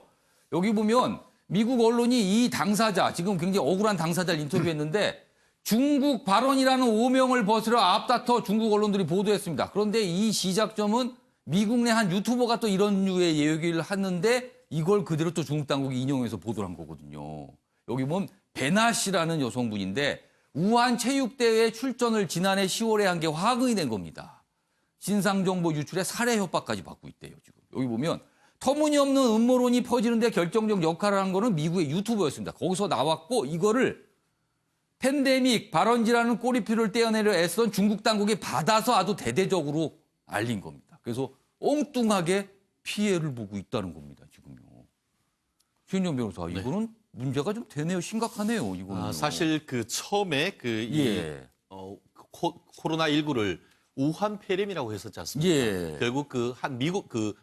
여기 보면 미국 언론이 이 당사자, 지금 굉장히 억울한 당사자를 인터뷰했는데 중국 발언이라는 오명을 벗으려 앞다퉈 중국 언론들이 보도했습니다. 그런데 이 시작점은 미국 내 한 유튜버가 또 이런 류의 얘기를 하는데 이걸 그대로 또 중국 당국이 인용해서 보도를 한 거거든요. 여기 보면 베나 씨라는 여성분인데 우한 체육대회 출전을 지난해 10월에 한 게 화근이 된 겁니다. 진상정보 유출에 살해 협박까지 받고 있대요. 지금 여기 보면 터무니없는 음모론이 퍼지는데 결정적 역할을 한 거는 미국의 유튜버였습니다. 거기서 나왔고 이거를 팬데믹 발언지라는 꼬리표를 떼어내려 애쓰던 중국 당국이 받아서 아주 대대적으로 알린 겁니다. 그래서 엉뚱하게 피해를 보고 있다는 겁니다. 지금요. 최인정 변호사, 이거는 문제가 좀 되네요. 심각하네요. 이거는. 사실 처음에 코로나19를 우한 폐렴이라고 했었지 않습니까? 예. 결국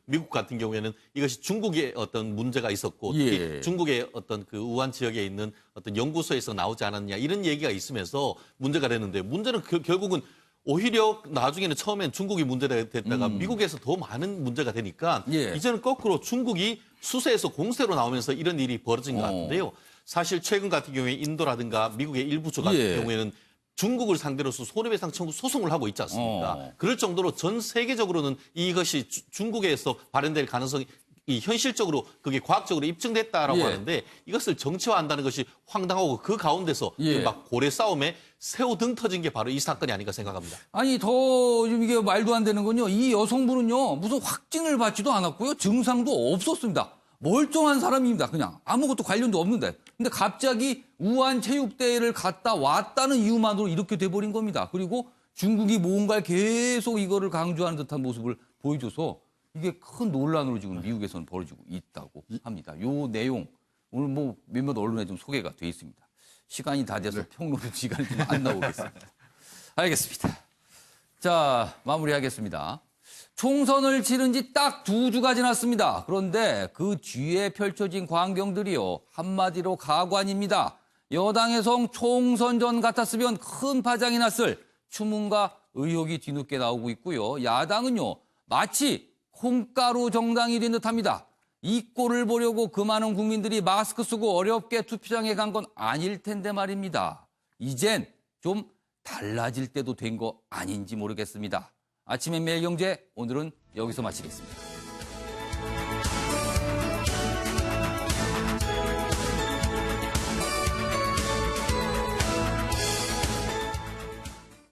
미국 같은 경우에는 이것이 중국의 어떤 문제가 있었고 특히 중국의 어떤 우한 지역에 있는 어떤 연구소에서 나오지 않았냐 이런 얘기가 있으면서 문제가 됐는데 문제는 결국은 오히려 나중에는 처음엔 중국이 문제가 됐다가 미국에서 더 많은 문제가 되니까 이제는 거꾸로 중국이 수세에서 공세로 나오면서 이런 일이 벌어진 것 같은데요. 사실 최근 같은 경우에 인도라든가 미국의 일부 주 같은 경우에는 중국을 상대로서 손해배상 청구 소송을 하고 있지 않습니까? 그럴 정도로 전 세계적으로는 이것이 중국에서 발현될 가능성이 현실적으로 그게 과학적으로 입증됐다라고 하는데 이것을 정치화한다는 것이 황당하고 그 가운데서 막 고래 싸움에 새우 등 터진 게 바로 이 사건이 아닌가 생각합니다. 아니 더 이게 말도 안 되는 건요. 이 여성분은요 무슨 확진을 받지도 않았고요. 증상도 없었습니다. 멀쩡한 사람입니다. 그냥 아무것도 관련도 없는데. 근데 갑자기 우한 체육대회를 갔다 왔다는 이유만으로 이렇게 돼버린 겁니다. 그리고 중국이 뭔가를 계속 이거를 강조하는 듯한 모습을 보여줘서 이게 큰 논란으로 지금 미국에서는 벌어지고 있다고 합니다. 요 내용 오늘 몇몇 언론에 좀 소개가 돼 있습니다. 시간이 다 돼서 평론 시간이 좀 안 나오겠습니다. 알겠습니다. 자, 마무리하겠습니다. 총선을 치른 지 딱 2주가 지났습니다. 그런데 그 뒤에 펼쳐진 광경들이요. 한마디로 가관입니다. 여당에선 총선 전 같았으면 큰 파장이 났을 추문과 의혹이 뒤늦게 나오고 있고요. 야당은요. 마치 콩가루 정당이 된 듯합니다. 이 꼴을 보려고 그 많은 국민들이 마스크 쓰고 어렵게 투표장에 간 건 아닐 텐데 말입니다. 이젠 좀 달라질 때도 된 거 아닌지 모르겠습니다. 아침의 매일경제 오늘은 여기서 마치겠습니다.